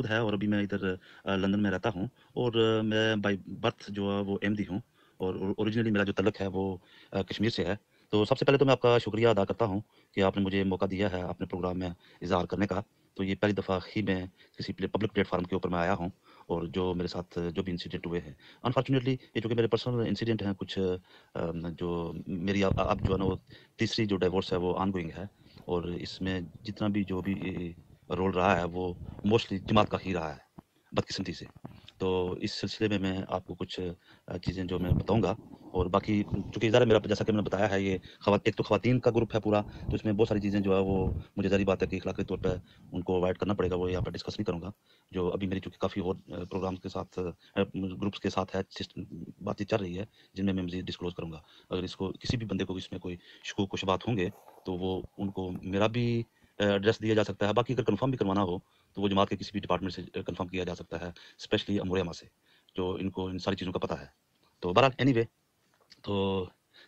मसूद है और अभी मैं इधर लंदन में रहता हूँ और मैं बाय बर्थ जो है वो अहमदी हूँ और ओरिजिनली मेरा जो तल्लक है वो कश्मीर से है। तो सबसे पहले तो मैं आपका शुक्रिया अदा करता हूँ कि आपने मुझे मौका दिया है अपने प्रोग्राम में इज़हार करने का। तो ये पहली दफ़ा ही मैं किसी पब्लिक प्लेटफ़ॉर्म के ऊपर मैं आया हूँ और जो मेरे साथ जो भी इंसिडेंट हुए हैं, अनफॉर्चुनेटली ये जो कि मेरे पर्सनल इंसिडेंट हैं कुछ जो मेरी अब जो है ना वो तीसरी जो डिवोर्स है वो ऑनगोइंग है और इसमें जितना भी जो भी रोल रहा है वो मोस्टली जमात का ही रहा है, बदकिस्मती से। तो इस सिलसिले में मैं आपको कुछ चीज़ें जो मैं बताऊँगा और बाकी चूँकि ज़रा मेरा जैसा कि मैंने बताया है ये एक तो ख़वातीन का ग्रुप है पूरा, तो इसमें बहुत सारी चीज़ें जो है वो मुझे ज़ाहिर बात है कि अख़लाक़ी तौर पे उनको अवॉइड करना पड़ेगा, वो यहाँ पे डिस्कस नहीं करूँगा। जो अभी मेरी चूँकि काफ़ी और प्रोग्राम्स के साथ ग्रुप्स के साथ है बातचीत चल रही है, जिनमें मैं मज़ीद डिस्क्लोज़ करूँगा। अगर इसको किसी भी बंदे को इसमें कोई शकूक व शुबहात होंगे, तो वो उनको मेरा भी एड्रेस दिया जा सकता है। बाकी अगर कन्फर्म भी करवाना हो, तो वो जमात के किसी भी डिपार्टमेंट से कन्फर्म किया जा सकता है, स्पेशली अमूर से, जो इनको इन सारी चीज़ों का पता है। तो बहरहाल एनीवे तो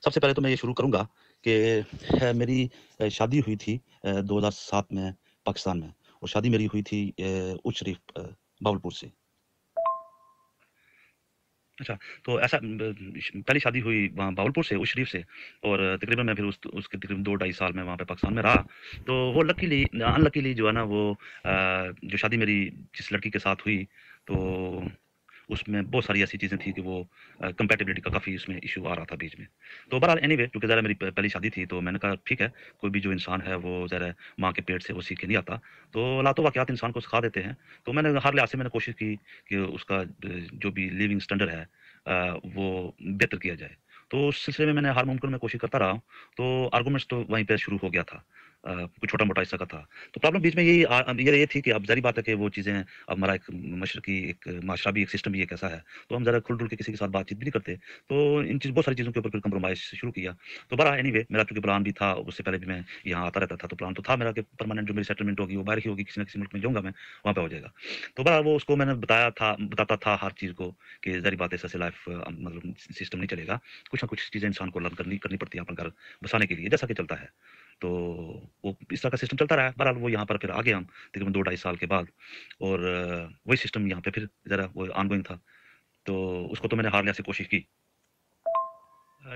सबसे पहले तो मैं ये शुरू करूँगा कि मेरी शादी हुई थी 2007 में पाकिस्तान में और शादी मेरी हुई थी उच शरीफ बावलपुर से। अच्छा, तो ऐसा पहली शादी हुई वहाँ बावलपुर से, उस शरीफ से और तकरीबन मैं फिर उसके तकरीबन 2 ढाई साल मैं वहाँ पे पाकिस्तान में रहा। तो वो लकीली अनलकीली जो है ना वो जो शादी मेरी जिस लड़की के साथ हुई, तो उसमें बहुत सारी ऐसी चीज़ें थी कि वो कंपैटिबिलिटी का काफ़ी उसमें इश्यू आ रहा था बीच में। तो बहरहाल एनीवे क्योंकि ज़रा मेरी पहली शादी थी, तो मैंने कहा ठीक है, कोई भी जो इंसान है वो ज़रा माँ के पेट से वो सीख के नहीं आता, तो लातो-वाक़ियात इंसान को सिखा देते हैं। तो मैंने हर लिहाज़ से मैंने कोशिश की कि उसका जो भी लिविंग स्टैंडर्ड है वो बेहतर किया जाए। तो उस सिलसिले में मैंने हर मुमकिन मैं कोशिश करता रहा, तो आर्गुमेंट्स तो वहीं पे शुरू हो गया था। कुछ छोटा-मोटा हिस्सा का था। तो प्रॉब्लम बीच में ये थी कि अब ज़ाहिर बात है कि वो चीज़ें अब हमारा एक मशरकी एक माशरा भी एक सिस्टम भी एक ऐसा है, तो हम ज़रा खुल-डुल के किसी के साथ बातचीत भी नहीं करते। तो बहुत सारी चीज़ों के ऊपर फिर कंप्रोमाइज़ शुरू किया। तो बहरहाल एनीवे मेरा चूँकि प्लान भी था, उससे पहले भी मैं यहाँ आता रहता था, तो प्लान तो था मेरा कि परमानेंट जो मेरी सेटलमेंट होगी, वो बाहर ही होगी, किसी न किसी मुल्क में जाऊँगा मैं, वहाँ पे हो जाएगा। तो बहरहाल वो उसको मैंने बताता था हर चीज़ को कि ज़ाहिर बात है ऐसे लाइफ़ मतलब सिस्टम नहीं चलेगा। कुछ न कुछ चीज़ें इंसान को लर्न करनी करनी पड़ती है अपना घर बसाने के लिए, जैसा कि चलता है। तो वो इस तरह का सिस्टम चलता रहा है। बहरहाल वो यहाँ पर फिर आ गए हम तकरीबन 2 ढाई साल के बाद और वही सिस्टम यहाँ पे फिर ज़रा वो ऑनगोइंग था। तो उसको तो मैंने हर लिहाज़ से कोशिश की।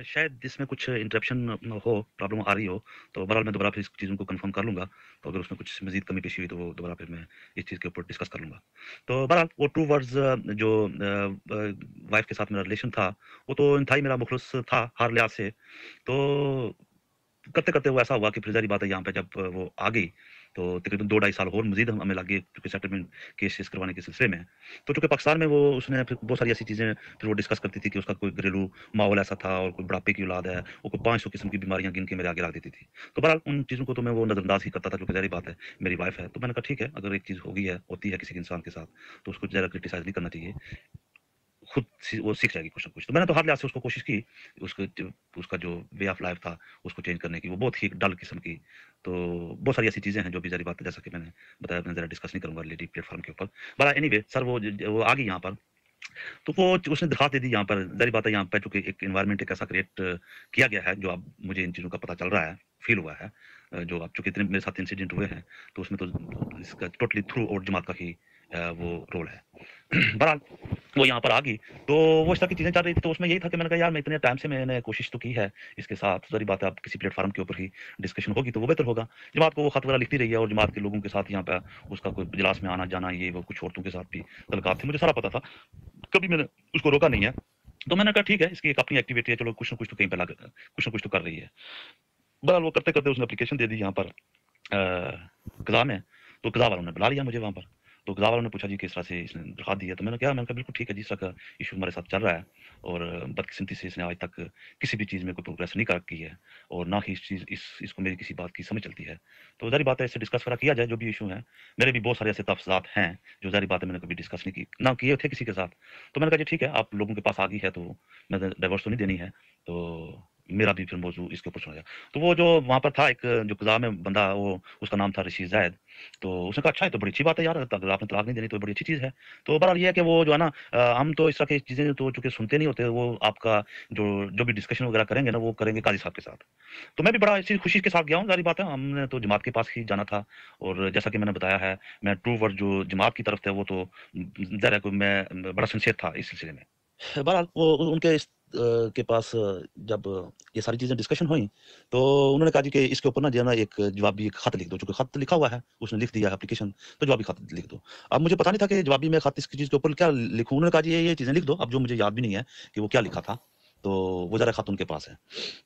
शायद इसमें कुछ इंटरप्शन हो, प्रॉब्लम आ रही हो, तो बहरहाल मैं दोबारा फिर इस चीज़ों को कन्फर्म कर लूँगा। तो अगर उसमें कुछ मज़ीद कमी-पेशी हुई, तो वो दोबारा फिर मैं इस चीज़ के ऊपर डिस्कस कर लूँगा। तो बहरहाल वो ट्रू वर्ड्स जो वाइफ़ के साथ मेरा रिलेशन था, वो तो इंतहाई मेरा मुख़लिस था हर लिहाज़ से। तो करते-करते वो ऐसा हुआ कि फिर ज़ाहिर बात है यहाँ पे जब वो आ गई, तो तकरीबन 2 ढाई साल और मज़ीद हमें लगे क्योंकि सेटलमेंट केसेस करवाने के सिलसिले में। तो चूँकि पाकिस्तान में वो उसने फिर बहुत सारी ऐसी चीज़ें फिर वो डिस्कस करती थी कि उसका कोई घरेलू माहौल ऐसा था और कोई बुढ़ापे की औलाद है, वो कोई 500 किस्म की बीमारियाँ गिन के मेरे आगे रख देती थी। तो बहरहाल उन चीज़ों को तो मैं वो नज़रअंदाज़ ही करता था क्योंकि ज़ाहिर बात है मेरी वाइफ़ है। तो मैंने कहा ठीक है, अगर एक चीज़ हो गई है, होती है किसी इंसान के साथ, तो उसको ज़रा क्रिटिसाइज़ नहीं करना चाहिए। खुद वो सीख जाएगी कुछ ना कुछ। तो मैंने तो हर लिहाज़ से उसको कोशिश की, उसका जो वे ऑफ लाइफ़ था, उसको चेंज करने की, वो बहुत ही डल किस्म की। तो बहुत सारी ऐसी चीज़ें हैं जो भी ज़ाहिर बात है जैसा कि मैंने बताया मैं ज़रा डिस्कस नहीं करूँगा रिलेटिव प्लेटफ़ॉर्म के ऊपर। बहरहाल एनीवे सर वो आ गई यहाँ पर, तो वो उसने दरख़्वास्त दे दी यहाँ पर, ज़ाहिर बात है यहाँ पे चूँकि एक एनवायरनमेंट एक ऐसा क्रिएट किया गया है जो अब मुझे इन चीज़ों का पता चल रहा है, फ़ील हुआ है। जो अब चूँकि इतने मेरे साथ इंसिडेंट हुए हैं, तो उसमें तो इसका टोटली थ्रू आउट जमात का ही वो रोल है। बहरहाल वो यहाँ पर आ गई, तो वो इस तरह की चीज़ें चल रही थी, तो उसमें यही था कि मैंने कहा यार मैं इतने टाइम से मैंने कोशिश तो की है इसके साथ, ज़ाहिर बात है अब किसी प्लेटफ़ॉर्म के ऊपर ही डिस्कशन होगी तो वो बेहतर होगा। जमात को वो खत वगैरह लिखती रही है और जमात के लोगों के साथ यहाँ पे उसका कोई इजलास में आना-जाना ये वो कुछ औरतों के साथ भी तल्लुकात थे, मुझे सारा पता था। कभी मैंने उसको रोका नहीं है। तो मैंने कहा ठीक है, इसकी एक अपनी एक्टिविटी है, चलो कुछ न कुछ तो कहीं पे कुछ न कुछ तो कर रही है। बहरहाल वो करते-करते उसने एप्लीकेशन दे दी यहाँ पर कज़ा में, तो कज़ा वालों ने बुला लिया मुझे वहाँ पर। तो कज़ा वालों ने पूछा जी किस तरह से इसने दरख़्वास्त दी है, तो मैंने कहा बिल्कुल ठीक है जी, इस तरह का इश्यू हमारे साथ चल रहा है और बदकिस्मती से इसने आज तक किसी भी चीज़ में कोई प्रोग्रेस नहीं कर की है और ना ही इसको मेरी किसी बात की समझ चलती है। तो ज़ाहिर बात है इससे डिस्कस वगैरह किया जाए जो भी इश्यू है। मेरे भी बहुत सारे ऐसे तफ़सीलात हैं जो ज़ाहिर बात है मैंने कभी डिस्कस नहीं की ना किए थे किसी के साथ। तो मैंने कहा जी ठीक है, आप लोगों के पास आ गई है तो मैं डिवोर्स तो नहीं देनी है। तो मेरा भी फिर मौजू इसके ऊपर चुना गया। तो वो जो वहाँ पर था एक जो कज़ा में बंदा, वो उसका नाम था रशीद ज़ैद। तो उसने कहा, अच्छा ये तो बड़ी अच्छी बात है यार, अगर आपने तलाक नहीं देनी तो बड़ी अच्छी चीज़ है। तो बहरहाल ये है कि वो जो है ना, हम तो इस तरह की चीज़ें तो चूँकि सुनते नहीं होते, वो आपका जो जो भी डिस्कशन वगैरह करेंगे ना, वो करेंगे काज़ी साहब के साथ। तो मैं भी बड़ा इसी खुशी के साथ गया हूँ, ज़ाहिर बात है, हमने तो जमात के पास ही जाना था। और जैसा कि मैंने बताया है, मैं ट्रू वर्ड जो जमात की तरफ थे, वो तो ज़ाहिर है कि मैं बड़ा सिंसियर था इस सिलसिले में। बहरहाल वो उनके के पास जब ये सारी चीज़ें डिस्कशन हुई, तो उन्होंने कहा जी कि इसके ऊपर ना जो है ना एक जवाबी खत लिख दो, चूँकि खत लिखा हुआ है, उसने लिख दिया है एप्लीकेशन, तो जवाबी खत लिख दो। अब मुझे पता नहीं था कि जवाबी में खत इसकी चीज़ के ऊपर क्या लिखूँ, उन्होंने कहा जी ये चीज़ें लिख दो, अब जो मुझे याद भी नहीं है कि वो क्या लिखा था, तो वो ज़रा खत उनके पास है।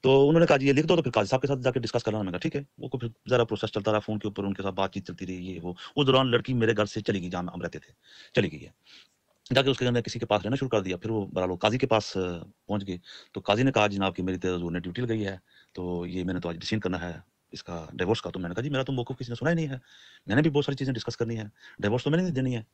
तो उन्होंने कहा जी ये लिख दो, तो फिर काज़ी साहब के साथ जाके डिस्कस करना। मैंने कहा ठीक है, वो को फिर ज़रा प्रोसेस चलता रहा फ़ोन के ऊपर, उनके साथ बातचीत चलती रही, ये वो। उस दौरान लड़की मेरे घर से चली गई, जहाँ हम रहते थे, चली गई है। जाके उसके घर में किसी के पास रहना शुरू कर दिया। फिर वो बहरहाल वो काज़ी के पास पहुँच गए। तो काज़ी ने कहा जनाब कि मेरी तो ज़ूर ने ड्यूटी लगाई है, तो ये मैंने तो आज डिसीज़न करना है इसका डिवोर्स का। तो मैंने कहा जी मेरा तो मौक़िफ़ किसी ने सुना ही नहीं है। मैंने भी बहुत सारी चीज़ें डिस्कस करनी है। डिवोर्स तो मैंने नहीं देनी है।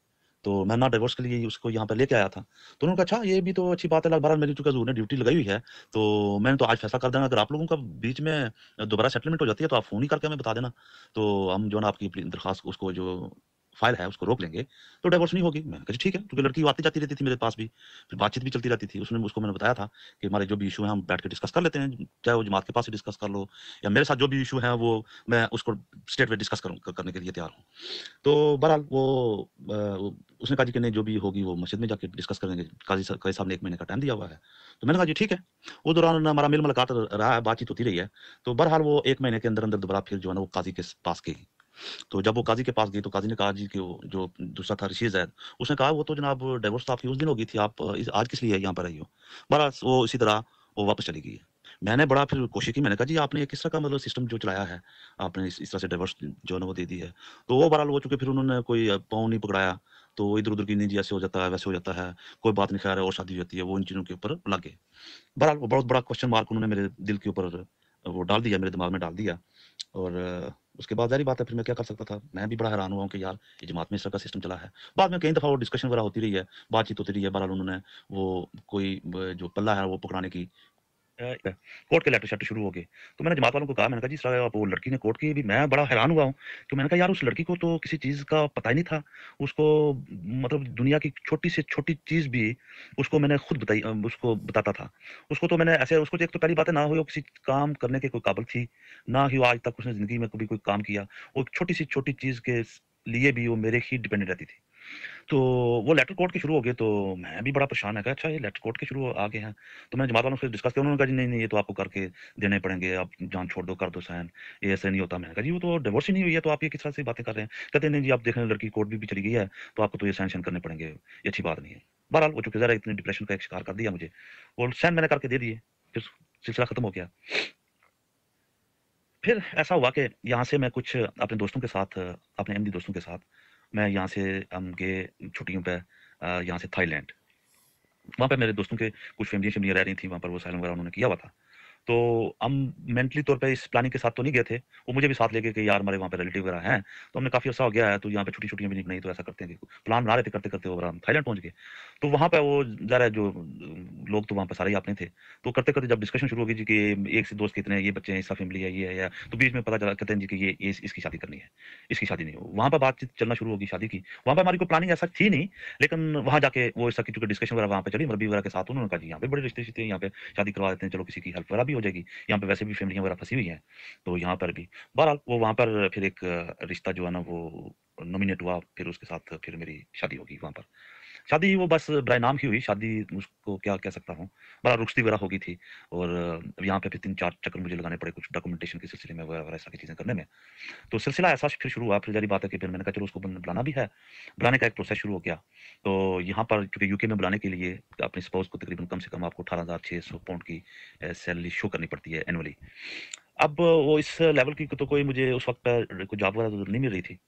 तो मैं ना डिवोर्स के लिए ही उसको यहाँ पे लेके आया था। तो उन्होंने कहा अच्छा ये भी तो अच्छी बात है, बहरहाल मेरी चूँकि ज़ूर ने ड्यूटी लगाई हुई है, तो मैंने तो आज फ़ैसला कर देना, अगर आप लोगों का बीच में दोबारा सेटलमेंट हो जाती है तो आप फ़ोन ही करके हमें बता देना। तो हम जो है ना आपकी दरख़्वास्त उसको जो फ़ाइल है उसको रोक लेंगे, तो डिवोर्स नहीं होगी। मैंने कहा जी ठीक है, क्योंकि लड़की आती-जाती रहती थी मेरे पास भी, फिर बातचीत भी चलती रहती थी। उसको मैंने बताया था कि हमारे जो भी इश्यू हैं हम बैठ के डिस्कस कर लेते हैं, चाहे वो जमात के पास ही डिस्कस कर लो या मेरे साथ जो भी इश्यू है वो मैं उसको स्ट्रेट वे डिस्कस करने के लिए तैयार हूँ। तो बहरहाल उसने कहा जी कि नहीं जो भी होगी वो मस्जिद में जाके डिस्कस करेंगे, काज़ी साहब ने 1 महीने का टाइम दिया हुआ है। तो मैंने कहा जी ठीक है। उस दौरान हमारा मेल-मुलाकात रहा है, बातचीत होती रही है। तो बहरहाल वो 1 महीने के अंदर-अंदर दोबारा फिर जो है ना वो काज़ी के पास गई। तो जब वो काज़ी के पास गई तो काज़ी ने कहा जी कि वो जो दूसरा था रशीद ज़ैद, उसने कहा वो तो जनाब डिवोर्स तो आपकी उस दिन हो गई थी, आप आज किस लिए यहाँ पर आई हो? बहरहाल वो इसी तरह वो वापस चली गई है। मैंने बड़ा फिर कोशिश की, मैंने कहा जी आपने ये किस तरह का मतलब सिस्टम जो चलाया है, आपने इस तरह से डिवोर्स जो है ना वो दे दी है। तो वो बहरहाल वो चूँकि फिर उन्होंने कोई पाँव नहीं पकड़ाया, तो वो इधर-उधर की नहीं जी ऐसे हो जाता है, वैसे हो जाता है, कोई बात नहीं खैर और शादी हो जाती है, वो इन चीज़ों के ऊपर लग गए। बहरहाल वो बहुत बड़ा क्वेश्चन मार्क उन्होंने मेरे दिल के ऊपर वो डाल दिया, मेरे दिमाग में डाल दिया। और उसके बाद ज़ाहिर बात है फिर मैं क्या कर सकता था? मैं भी बड़ा हैरान हुआ हूँ कि यार ये जमात में इस तरह का सिस्टम चला है। बाद में कई दफ़ा वो डिस्कशन वगैरह होती रही है, बातचीत होती रही है, बहरहाल उन्होंने वो कोई ब जो पल्ला है वो पकड़ाने की कोर्ट के लेटर-शेटर शुरू हो गए। तो मैंने जमात वालों को कहा, मैंने कहा जी इस तरह आप वो लड़की ने कोर्ट की भी, मैं बड़ा हैरान हुआ हूँ। तो मैंने कहा यार उस लड़की को तो किसी चीज़ का पता ही नहीं था। उसको मतलब दुनिया की छोटी से छोटी चीज़ भी उसको मैंने खुद बताई, उसको बताता था। उसको तो मैंने ऐसे उसको तो एक तो पहली बात है ना ही वो किसी काम करने के कोई काबिल थी, ना ही वो आज तक उसने ज़िंदगी में कभी कोई काम किया। वो छोटी से छोटी चीज़ के लिए भी वो मेरे ही डिपेंडेंट रहती थी। तो वो लेटर कोर्ट के शुरू हो गए, तो मैं भी बड़ा परेशान, है कहा अच्छा ये लेटर कोर्ट के शुरू आ गए हैं। तो मैंने जमात वालों से डिस्कस किया, उन्होंने कहा जी नहीं, नहीं ये तो आपको करके देने पड़ेंगे, आप जान छोड़ दो, कर दो साइन, ये ऐसे नहीं होता। मैंने कहा जी वो तो डिवोर्स ही नहीं हुई है, तो आप ये किस तरह से बातें कर रहे हैं? कहते नहीं जी आप देख रहे हैं लड़की कोर्ट भी चली गई है, तो आपको तो ये साइन करने पड़ेंगे, ये अच्छी बात नहीं है। बहरहाल वो चूँकि ज़रा इतने डिप्रेशन का एक शिकार कर दिया मुझे, और साइन मैंने करके दे दिए, फिर सिलसिला खत्म हो गया। फिर ऐसा हुआ कि यहाँ से मैं कुछ अपने दोस्तों के साथ, अपने अहमदी दोस्तों के साथ, मैं यहाँ से हम गए छुट्टियों पे यहाँ से थाईलैंड। वहाँ पे मेरे दोस्तों के कुछ फैमिलियाँ-शैमिलियाँ रह रही थी, वहाँ पर वो असाइलम वगैरह उन्होंने किया हुआ था। तो हम मेंटली तौर पे इस प्लानिंग के साथ तो नहीं गए थे। वो मुझे भी साथ ले गए कि यार हमारे वहाँ पे रिलेटिव वगैरह हैं, तो हमने काफ़ी अर्सा हो गया है, तो यहाँ पे छुट्टियाँ भी नहीं बनाई, तो ऐसा करते हैं कि प्लान बना रहे थे, करते-करते ओवरऑल हम थाईलैंड पहुँच गए। तो वहाँ पे वो ज़ाहिर है जो लोग तो वहाँ पे सारे ही अपने थे। तो करते-करते जब डिस्कशन शुरू हो गई जी कि एक से दोस्त के इतने ये बच्चे हैं, इसका फैमिली है, ये है, या तो बीच में पता चला कहते हैं जी कि ये इसकी शादी करनी है, इसकी शादी नहीं हो। वहाँ पे बातचीत चलना शुरू हो गई शादी की। वहाँ पे हमारी कोई प्लानिंग ऐसा थी नहीं, लेकिन वहाँ जाके वो इस तरह की चूँकि डिस्कशन वगैरह वहाँ पे चली मरबी वगैरह के साथ, उन्होंने कहा जी यहाँ पे बड़े रिश्ते-रिश्ते हैं, यहाँ पे शादी करवा देते हैं, चलो किसी की हेल्प वगैरह भी हो जाएगी। यहाँ पे वैसे भी फैमिलियाँ वगैरह फँसी हुई हैं, तो यहाँ पर भी। बहरहाल वो वहाँ पर फिर एक रिश्ता जो है ना वो नॉमिनेट हुआ, फिर उसके साथ फिर मेरी शादी हो गई वहाँ पर। शादी वो बस बराए नाम ही हुई, शादी उसको क्या कह सकता हूँ, बड़ा रुखसती वगैरह हो गई थी, और यहाँ पे फिर 3-4 चक्कर मुझे लगाने पड़े कुछ डॉक्यूमेंटेशन के सिलसिले में वगैरह-वगैरह इस तरह की चीज़ें करने में। तो सिलसिला ऐसा फिर शुरू हुआ, फिर ज़ाहिर बात है कि फिर मैंने कहा चलो उसको बुलाना भी है, बुलाने का एक प्रोसेस शुरू हो गया। तो यहाँ पर क्योंकि यूके में बुलाने के लिए अपनी स्पाउस को तकरीबन कम से कम आपको 18,600 पाउंड की सैलरी शो करनी पड़ती है एनुअली। अब वो इस लेवल की तो कोई मुझे उस वक़्त पे कोई जॉब वगैरह तो नहीं मिल रही थी।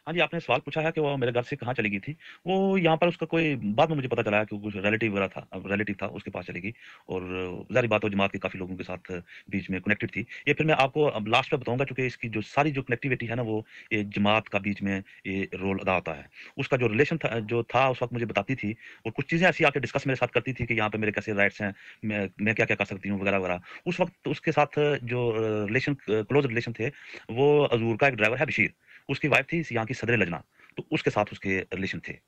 हाँ जी, आपने सवाल पूछा है कि वो मेरे घर से कहाँ चली गई थी। वो यहाँ पर उसका कोई बाद में मुझे पता चला है कि कुछ रिलेटिव वगैरह था, रिलेटिव था, उसके पास चली गई और ज़ाहिर बात है, वो जमात के काफ़ी लोगों के साथ बीच में कनेक्टेड थी। ये फिर मैं आपको अब लास्ट में बताऊँगा, चूँकि इसकी जो सारी जो कनेक्टिविटी है ना, वो ये जमात का बीच में ये रोल अदा होता है। उसका जो रिलेशन था, जो था उस वक़्त मुझे बताती थी और कुछ चीज़ें ऐसी आके डिस्कस मेरे साथ करती थी कि यहाँ पे मेरे कैसे राइट्स हैं, मैं क्या-क्या कर सकती हूँ वगैरह-वगैरह। उस वक़्त उसके साथ जो रिलेशन क्लोज़ रिलेशन थे, वो हज़ूर का एक ड्राइवर है बशीर, उसकी वाइफ़ थी यहाँ की सदर लजना, तो उसके साथ उसके रिलेशन थे।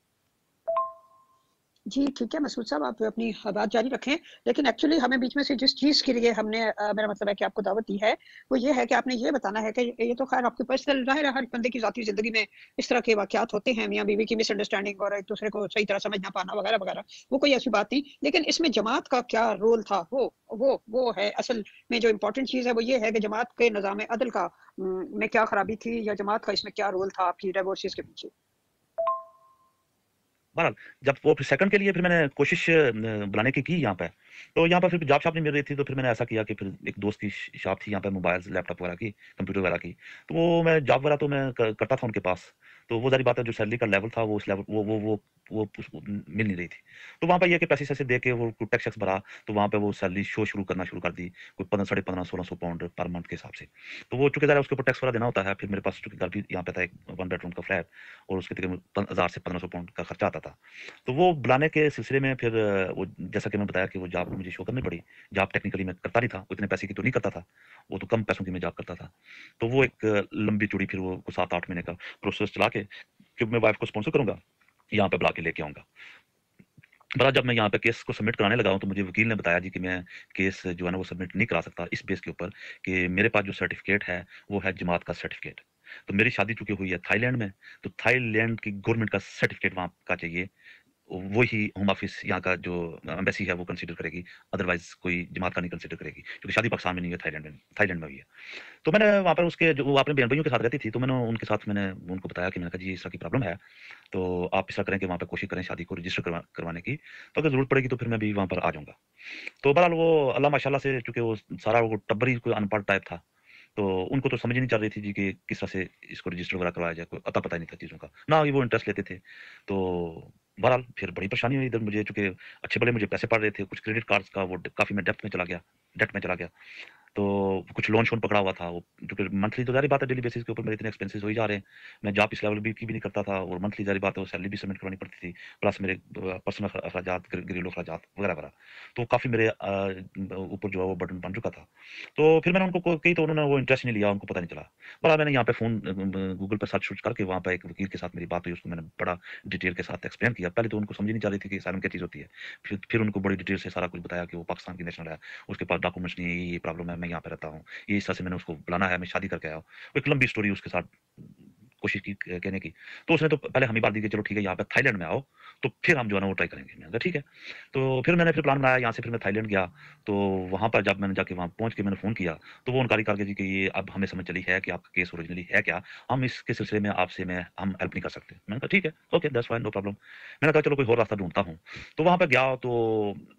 जी, ठीक है, मसूद साहब आप अपनी बात जारी रखें। लेकिन एक्चुअली हमें बीच में से जिस चीज़ के लिए हमने मेरा मतलब है कि आपको दावत दी है, वो ये है कि आपने ये बताना है कि ये तो ख़ैर आपकी पर्सनल ज़ाहिर है हर बंदे की ज़ाती ज़िंदगी में इस तरह के वाक़यात होते हैं, मियाँ-बीवी की मिसअंडरस्टैंडिंग और एक-दूसरे को सही तरह समझ ना पाना वग़ैरह-वग़ैरह, वो कोई ऐसी बात नहीं। लेकिन इसमें जमात का क्या रोल था, वो है असल में जो इम्पोर्टेंट चीज़ है वो ये है कि जमात के निज़ाम अदल का में क्या ख़राबी थी या जमात का इसमें क्या रोल था आपकी डिवोर्सेज़ के पीछे? बहरहाल, जब वो फिर सेकंड के लिए फिर मैंने कोशिश बुलाने की यहाँ पे, तो यहाँ पे फिर जॉब-शॉप नहीं मिल रही थी, तो फिर मैंने ऐसा किया कि फिर एक दोस्त की शॉप थी यहाँ पे मोबाइल्स, लैपटॉप वगैरह की, कंप्यूटर वगैरह की। तो वो मैं जॉब वगैरह तो मैं करता था उनके पास। तो वो ज़ाहिर बात है, जो सैलरी का लेवल था वो उस लेवल वो मिल नहीं रही थी। तो वहाँ पे ये है कि पैसे-सैसे दे के वो टैक्स-वैक्स भरा, तो वहाँ पे वो सैलरी शो शुरू करना शुरू कर दी। कोई 15 साढ़े 1500-1600 पाउंड पर मंथ के हिसाब से। तो वो चूँकि ज़रा उसके ऊपर टैक्स वगैरह देना होता है, फिर मेरे पास चूँकि घर भी यहाँ पे था, एक 1 बेडरूम का फ्लैट और उसके तकरीबन 1000 से 1500 पाउंड का खर्चा आता था। तो वो बुलाने के सिलसिले में फिर वो जैसा कि मैं बताया कि वो जॉब मुझे शो करनी पड़ी। जॉब टेक्निकली मैं करता नहीं था, उतने पैसे की तो नहीं करता था, वो तो कम पैसों की मैं जॉब करता था। तो वो एक लंबी-चौड़ी फिर वो 7-8 महीने का प्रोसेस चला के कि मैं वाइफ़ को स्पॉन्सर करूँगा, यहाँ पे बुला के लेके आऊँगा। बहरहाल जब मैं यहाँ पे केस को सबमिट कराने लगा हूँ, तो मुझे वकील ने बताया जी कि मैं केस जो है ना वो सबमिट नहीं करा सकता इस बेस के ऊपर कि मेरे पास जो सर्टिफ़िकेट है, वो है जमात का सर्टिफ़िकेट। तो मेरी शादी चूँकि हुई है थाईलैंड में, तो थाईलैंड की गवर्नमेंट का सर्टिफ़िकेट वहाँ का चाहिए। वो ही होम ऑफिस यहाँ का जो एम्बेसी है वो कंसीडर करेगी, अदरवाइज़ कोई जमात का नहीं कंसीडर करेगी, क्योंकि शादी पाकिस्तान में नहीं है, थाईलैंड में हुई है। तो मैंने वहाँ पर उसके जो वो अपने बहन-भाइयों के साथ रहती थी, तो मैंने उनके साथ मैंने उनको बताया कि मैंने कहा जी इस तरह की प्रॉब्लम है, तो आप ऐसा करें कि वहाँ पे कोशिश करें शादी को रजिस्टर करवाने की, तो अगर ज़रूरत पड़ेगी तो फिर मैं भी वहाँ पर आ जाऊँगा। तो बहरहाल वो अल्लाह माशाल्लाह से, चूँकि वो सारा वो टब्बर ही कोई अनपढ़ टाइप था, तो उनको तो समझ ही नहीं चल रही थी जी कि किस तरह से इसको रजिस्टर वगैरह करवाया जाए, कोई अता-पता ही नहीं था चीज़ों का। ना ही वो इंटरेस्ट लेते थे। तो बहरहाल फिर बड़ी परेशानी हुई इधर मुझे, चूँकि अच्छे-भले मुझे पैसे पड़ रहे थे, कुछ क्रेडिट कार्ड्स का वो काफ़ी मैं डेब्ट में चला गया। तो कुछ लोन-शोन पकड़ा हुआ था, वो क्योंकि मंथली तो ज़ाहिर बात है डेली बेसिस के ऊपर मेरे इतने एक्सपेंसेस हो ही जा रहे हैं। मैं जॉब इस लेवल की भी नहीं करता था और मंथली ज़ाहिर बात है वो सैलरी भी सबमिट करवानी पड़ती थी, प्लस मेरे पर्सनल अखराजात, घरेलू अखराजात वगैरह-वगैरह। तो काफ़ी मेरे ऊपर जो है वो बर्डन बन चुका था। तो फिर मैंने उनको कही तो उन्होंने वो इंटरेस्ट नहीं लिया, उनको पता नहीं चला। बड़ा मैंने यहाँ पे फ़ोन गूगल पे सर्च-वर्च करके वहाँ पे एक वकील के साथ मेरी बात हुई, उसको मैंने बड़ा डिटेल के साथ एक्सप्लेन किया। पहले तो उनको समझ ही नहीं आ रही थी कि असाइलम क्या चीज़ होती है। फिर उनको बड़ी डिटेल से सारा कुछ बताया कि वो पाकिस्तान की नेशनल है, उसके पास डॉक्यूमेंट्स नहीं है, ये प्रॉब्लम है, मैं यहाँ पे रहता हूँ। ये इस तरह से मैंने उसको बुलाना है, मैं शादी करके आया हूँ। एक लंबी स्टोरी उसके साथ कोशिश की कहने की। तो उसने तो पहले हम ही बात दी कि चलो ठीक है, यहाँ पे थाईलैंड में आओ, तो फिर हम जो है ना वो ट्राई करेंगे। मैंने कहा ठीक है। तो फिर मैंने प्लान बनाया, यहाँ से फिर मैं थाईलैंड गया, तो वहाँ पर जब मैंने जाके वहाँ पहुँच के मैंने फ़ोन किया, तो वो इनकारी कर गए जी कि ये अब हमें समझ चली है कि आपका केस ओरिजिनली है क्या, हम इसके सिलसिले में आपसे हम हेल्प नहीं कर सकते। मैंने कहा ठीक है, okay that's fine, no problem. मैंने कहा चलो कोई और रास्ता ढूँढता हूँ। तो वहाँ पे गया, तो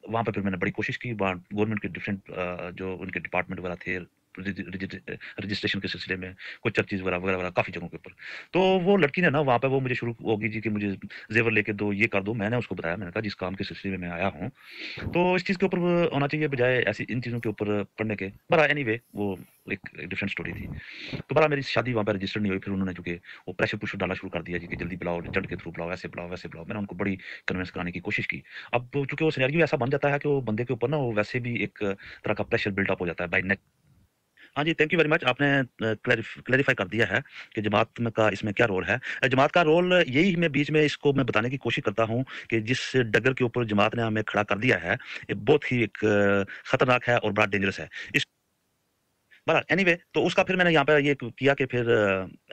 वहाँ पे फिर मैंने बड़ी कोशिश की, वहाँ गवर्नमेंट के डिफरेंट जो उनके डिपार्टमेंट वगैरह थे, रजिस्ट्रेशन के सिलसिले में, कुछ चर्चेज़ वगैरह काफ़ी जगहों के ऊपर। तो वो लड़की ने ना वहाँ पे वो मुझे शुरू होगी जी कि मुझे ज़ेवर लेके दो, ये कर दो। मैंने उसको बताया, मैंने कहा जिस काम के सिलसिले में मैं आया हूँ, तो इस चीज़ के ऊपर वो होना चाहिए बजाय ऐसी इन चीज़ों के ऊपर पढ़ने के। बहरहाल एनीवे वो एक डिफरेंट स्टोरी थी। तो बहरहाल मेरी शादी वहाँ पे रजिस्टर नहीं हुई, फिर उन्होंने चूँकि वो प्रेशर डालना शुरू कर दिया जी कि जल्दी बुलाओ, एजेंट के थ्रू बुलाओ, ऐसे बुलाओ, वैसे बुलाओ। मैंने उनको बड़ी कन्विंस कराने की कोशिश की। अब चूँकि वो सिनेरियो ऐसा बन जाता है कि वो बंदे के ऊपर ना वो वैसे भी एक तरह का प्रेशर बिल्ट अप हो जाता है बाय नेक। हाँ जी, थैंक यू वेरी मच। आपने क्लैरिफ़ाई कर दिया है कि जमात में का इसमें क्या रोल है। जमात का रोल यही मैं बीच में इसको मैं बताने की कोशिश करता हूँ कि जिस डगर के ऊपर जमात ने हमें खड़ा कर दिया है, ये बहुत ही एक खतरनाक है और बड़ा डेंजरस है। इस बहरहाल एनीवे, तो उसका फिर मैंने यहाँ पे ये किया कि फिर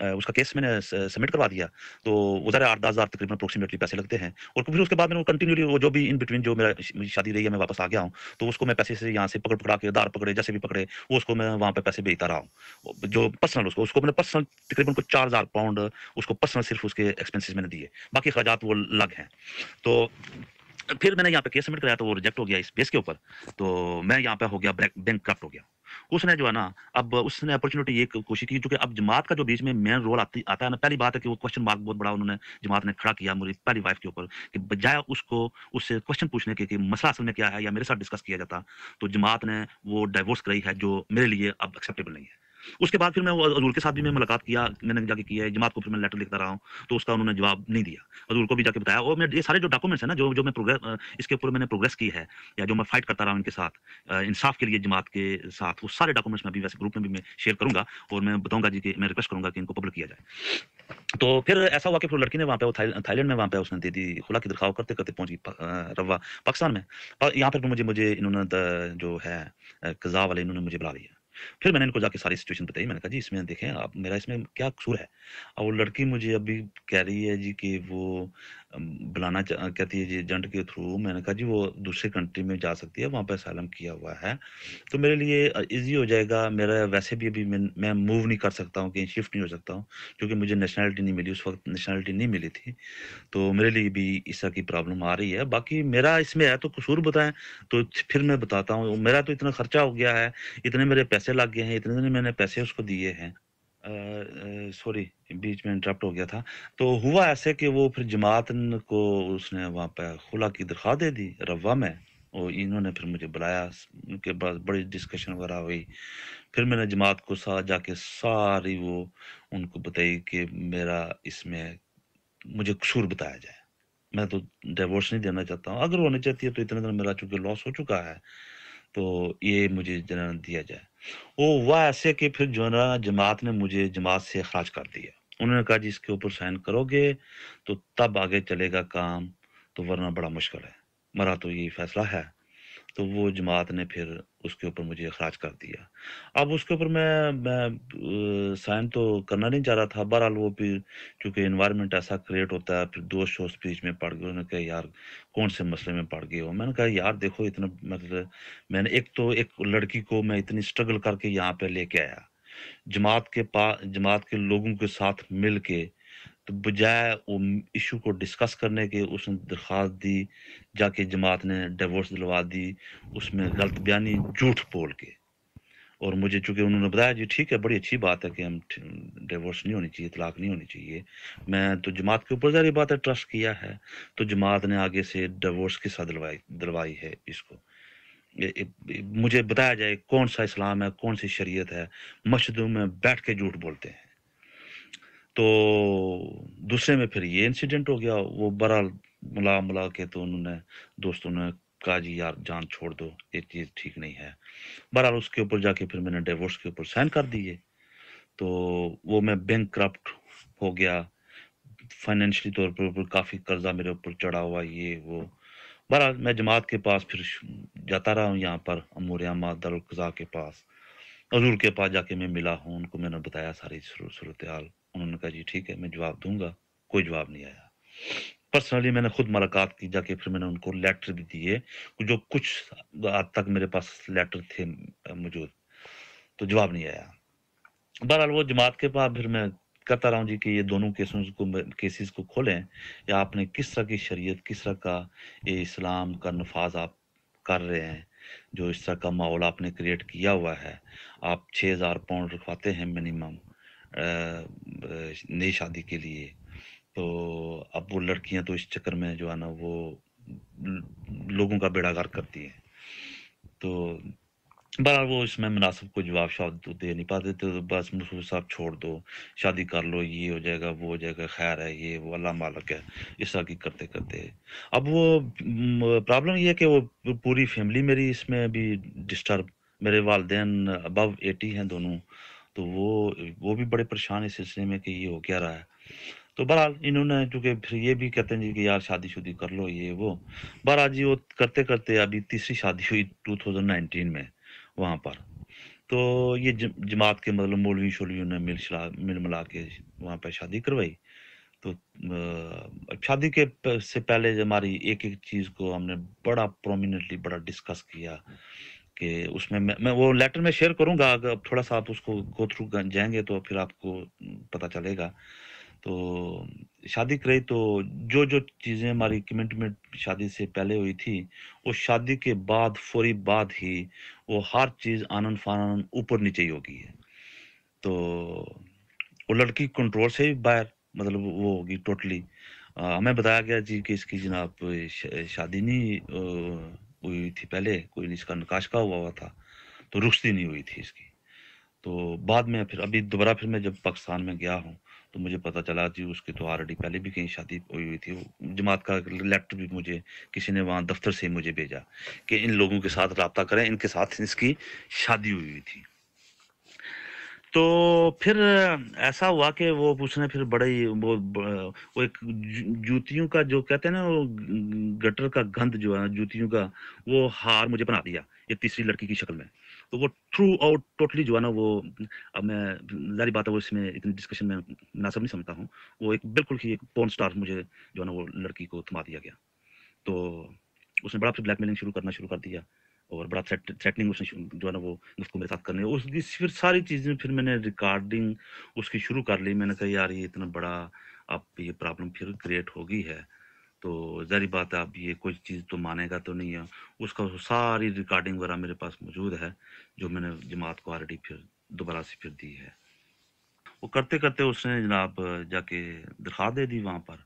उसका केस मैंने सबमिट करवा दिया। तो वो ज़रा 8-10 हज़ार तकरीबन अप्रोक्सिमेटली पैसे लगते हैं और फिर उसके बाद मैंने वो कंटिन्यूअली वो जो भी इन बिटवीन जो मेरी शादी रही है, मैं वापस आ गया हूँ। तो उसको मैं पैसे से यहाँ से पकड़-पकड़ा के उधार पकड़े, जैसे भी पकड़े, वो उसको मैं वहाँ पे पैसे भेजता रहा हूँ। जो पर्सनल उसको मैंने पर्सनल तकरीबन कुछ 4000 पाउंड उसको पर्सनल सिर्फ़ उसके एक्सपेंसेस मैंने दिए। बाकी अखराजात वो अलग हैं। तो फिर मैंने यहाँ पे केस सबमिट कराया, तो वो रिजेक्ट हो गया इस बेस के ऊपर। तो मैं यहाँ पे हो गया बैंकक्रप्ट हो गया। उसने जो है ना, अब उसने अपॉर्चुनिटी ये कोशिश की, क्योंकि अब जमात का जो बीच में मेन रोल आता है ना, पहली बात है कि वो क्वेश्चन मार्क बहुत बड़ा उन्होंने जमात ने खड़ा किया मेरी पहली वाइफ के ऊपर, कि बजाय उससे क्वेश्चन पूछने के कि मसला असल में क्या है या मेरे साथ डिस्कस किया जाता, तो जमात ने वो डाइवोर्स कराई है, जो मेरे लिए अब एक्सेप्टेबल नहीं है। उसके बाद फिर मैं हजूर के साथ भी मैं मुलाकात किया, मैंने जाके किया है, जमात को फिर मैं लेटर लिखता रहा हूँ, तो उसका उन्होंने जवाब नहीं दिया। हजूर को भी जाके बताया, और मैं ये सारे जो डॉक्यूमेंट्स है ना, जो जो मैं इसके ऊपर मैंने प्रोग्रेस की है, या जो मैं फाइट करता रहा हूँ इनके साथ, इंसाफ के लिए जमात के साथ, वो सारे डॉक्यूमेंट्स मैं भी वैसे ग्रुप में भी मैं शेयर करूंगा, और मैं बताऊंगा जी कि मैं रिक्वेस्ट करूंगा कि इनको पब्लिक किया जाए। तो फिर ऐसा हुआ कि फिर लड़की ने वहाँ पे थाईलैंड में वहाँ पे उसने दे दी खुला की दरखास्त, करते करते पहुंच गई रवा पाकिस्तान में। यहाँ पर मुझे मुझे इन्होंने जो है कज़ा वाले इन्होंने मुझे बुला लिया। फिर मैंने इनको जाके सारी सिचुएशन बताई, मैंने कहा जी इसमें देखें आप, मेरा इसमें क्या कसूर है। और वो लड़की मुझे अभी कह रही है जी कि वो कहती है जी एजेंट के थ्रू। मैंने कहा जी वो दूसरे कंट्री में जा सकती है, वहाँ पे असाइलम किया हुआ है, तो मेरे लिए ईज़ी हो जाएगा। मेरा वैसे भी अभी मैं मूव नहीं कर सकता हूँ, कहीं शिफ्ट नहीं हो सकता हूँ, क्योंकि मुझे नेशनैलिटी नहीं मिली, उस वक़्त नेशनैलिटी नहीं मिली थी। तो मेरे लिए भी इस तरह की प्रॉब्लम आ रही है। बाकी मेरा इसमें है तो कसूर बताएँ, तो फिर मैं बताता हूँ। मेरा तो इतना खर्चा हो गया है, इतने मेरे पैसे लग गए हैं, इतने मैंने पैसे उसको दिए हैं। सॉरी, बीच में इंटरप्ट हो गया था। तो हुआ ऐसे कि वो फिर जमात न को उसने वहाँ पे खुला की दरख़्वास्त दे दी रवा में, और इन्होंने फिर मुझे बुलाया, उनके बाद बड़ी डिस्कशन वगैरह हुई। फिर मैंने जमात को साथ जाके सारी वो उनको बताई कि मेरा इसमें मुझे कसूर बताया जाए। मैं तो डिवोर्स नहीं देना चाहता हूँ, अगर होनी चाहती है तो इतने दिन मेरा चूँकि लॉस हो चुका है, तो ये मुझे जना दिया जाए। वो हुआ ऐसे कि फिर जो है ना, जमात ने मुझे जमात से अखराज कर दिया। उन्होंने कहा जी इसके ऊपर साइन करोगे तो तब आगे चलेगा काम, तो वरना बड़ा मुश्किल है। मेरा तो यही फैसला है। तो वो जमात ने फिर उसके ऊपर मुझे अखराज कर दिया। अब उसके ऊपर मैं साइन तो करना नहीं चाह रहा था। बहरहाल वो फिर चूँकि एनवायरनमेंट ऐसा क्रिएट होता है, फिर दोस्त-वोस्त बीच में पड़ गए। उन्होंने कहा यार कौन से मसले में पड़ गए हो? मैंने कहा यार देखो इतना मतलब मैंने एक तो एक लड़की को मैं इतनी स्ट्रगल करके यहाँ पे लेके आया। जमात के लोगों के साथ मिल के, तो बजाय इशू को डिस्कस करने के उसने दरख्वास्त दी, जाके जमात ने डिवोर्स दिलवा दी, उसमें गलत बयानी झूठ बोल के। और मुझे चूँकि उन्होंने बताया जी ठीक है, बड़ी अच्छी बात है कि हम डिवोर्स नहीं होनी चाहिए, तलाक नहीं होनी चाहिए। मैं तो जमात के ऊपर ज़ाहिर बात है ट्रस्ट किया है, तो जमात ने आगे से डिवोर्स किस्सा दिलवाई दिलवाई है इसको। मुझे बताया जाए कौन-सा इस्लाम है, कौन-सी शरीयत है, मस्जिदों में बैठ के झूठ बोलते हैं। तो दूसरे में फिर ये इंसिडेंट हो गया। वो बहरहाल मुला के तो उन्होंने दोस्तों ने कहा जी यार जान छोड़ दो, ये चीज़ ठीक नहीं है। बहरहाल उसके ऊपर जाके फिर मैंने डिवोर्स के ऊपर साइन कर दिए। तो वो मैं बैंकक्रप्ट हो गया, फाइनेंशियली तौर पर ऊपर काफ़ी कर्ज़ा मेरे ऊपर चढ़ा हुआ, ये वो। बहरहाल मैं जमात के पास फिर जाता रहा हूँ, यहाँ पर अमूर अमा दारुल क़ज़ा के पास। हज़ूर के पास जाके मैं मिला हूँ, उनको मैंने बताया सारी सूरत-ए-हाल। उन्होंने कहा जी ठीक है, मैं जवाब दूँगा। कोई जवाब नहीं आया। पर्सनली मैंने खुद मुलाकात की जाके, फिर मैंने उनको लेटर भी दिए, जो कुछ हद तक मेरे पास लेटर थे मौजूद, तो जवाब नहीं आया। बहरहाल वो जमात के पास फिर मैं कहता रहा हूँ जी कि ये दोनों केसेस को खोलें, या आपने किस तरह की शरीयत, किस तरह का ये इस्लाम का नफाज़ आप कर रहे हैं, जो इस तरह का माहौल आपने क्रिएट किया हुआ है। आप 6000 पाउंड रखवाते हैं मिनिमम नई शादी के लिए। तो अब वो लड़कियाँ तो इस चक्कर में जो है ना वो लोगों का बेड़ा गर्क करती हैं। तो बहरहाल वो इसमें मुनासिब कोई जवाब तो दे नहीं पाते, तो बस मुझको साहब छोड़ दो, शादी कर लो, ये हो जाएगा, वो हो जाएगा, खैर है, ये वो अल्लाह मालिक है, इस तरह की करते-करते। अब वो प्रॉब्लम ये है कि वो पूरी फैमिली मेरी इसमें अभी डिस्टर्ब, मेरे वालिदैन अबव 80 हैं दोनों, तो वो भी बड़े परेशान हैं इस सिलसिले में कि ये हो क्या रहा है। तो बहरहाल इन्होंने चूँकि फिर ये भी कहते हैं जी कि यार शादी-शुदी कर लो, ये वो। बहरहाल जी वो करते-करते अभी तीसरी शादी हुई 2019 में वहाँ पर। तो ये जमात के मतलब मौलवी-शौलवियों ने मिल-मिला के वहाँ पे शादी करवाई। तो शादी के से पहले हमारी एक-एक चीज़ को हमने बड़ा प्रोमिनेंटली बड़ा डिस्कस किया, कि उसमें मैं वो लेटर में शेयर करूँगा, अगर थोड़ा-सा आप उसको गो थ्रू जाएँगे तो फिर आपको पता चलेगा। तो शादी कराई, तो जो-जो चीज़ें हमारी कमिटमेंट शादी से पहले हुई थी, वो शादी के बाद फौरी बाद ही वो हर चीज़ आनन-फानन ऊपर-नीचे ही हो गई है। तो वो लड़की कंट्रोल से भी बाहर, मतलब वो होगी टोटली। हमें बताया गया जी कि इसकी जनाब शादी नहीं हुई थी पहले, कोई इसका नकाश का हुआ था, तो रुखसती नहीं हुई थी इसकी। तो बाद में फिर अभी दोबारा फिर मैं जब पाकिस्तान में गया हूँ, तो मुझे पता चला जी उसकी तो ऑलरेडी पहले भी कहीं शादी हुई थी। वो जमात का लेटर भी मुझे किसी ने वहाँ दफ्तर से मुझे भेजा कि इन लोगों के साथ राब्ता करें, इनके साथ इसकी शादी हुई थी। तो फिर ऐसा हुआ कि वो उसने फिर बड़ा ही वो एक जूतियों का जो कहते हैं ना, वो गटर का गंध जो है जूतियों का, वो हार मुझे बना दिया ये तीसरी लड़की की शक्ल में। तो वो थ्रू आउट टोटली जो है ना वो, अब मैं जारी बात है वो इसमें इतनी डिस्कशन में मुनासिब नहीं समझता हूँ। वो एक बिल्कुल ही एक पोर्न स्टार मुझे जो है ना वो लड़की को थमा दिया गया। तो उसने बड़ा फिर ब्लैकमेलिंग शुरू करना शुरू कर दिया, और बड़ा थ्रेटनिंग उसने जो है ना वो उसको मेरे साथ करने उसकी फिर सारी चीज़ें फिर मैंने रिकॉर्डिंग उसकी शुरू कर ली। मैंने कहा यार ये इतना बड़ा अब ये प्रॉब्लम फिर क्रिएट हो गई है, तो ज़ाहिर बात है अब ये कोई चीज़ तो मानेगा तो नहीं है। उसका सारी रिकॉर्डिंग वगैरह मेरे पास मौजूद है, जो मैंने जमात को ऑलरेडी फिर दोबारा से फिर दी है। वो करते करते उसने जनाब जाके दरख्वास्त दे दी वहाँ पर।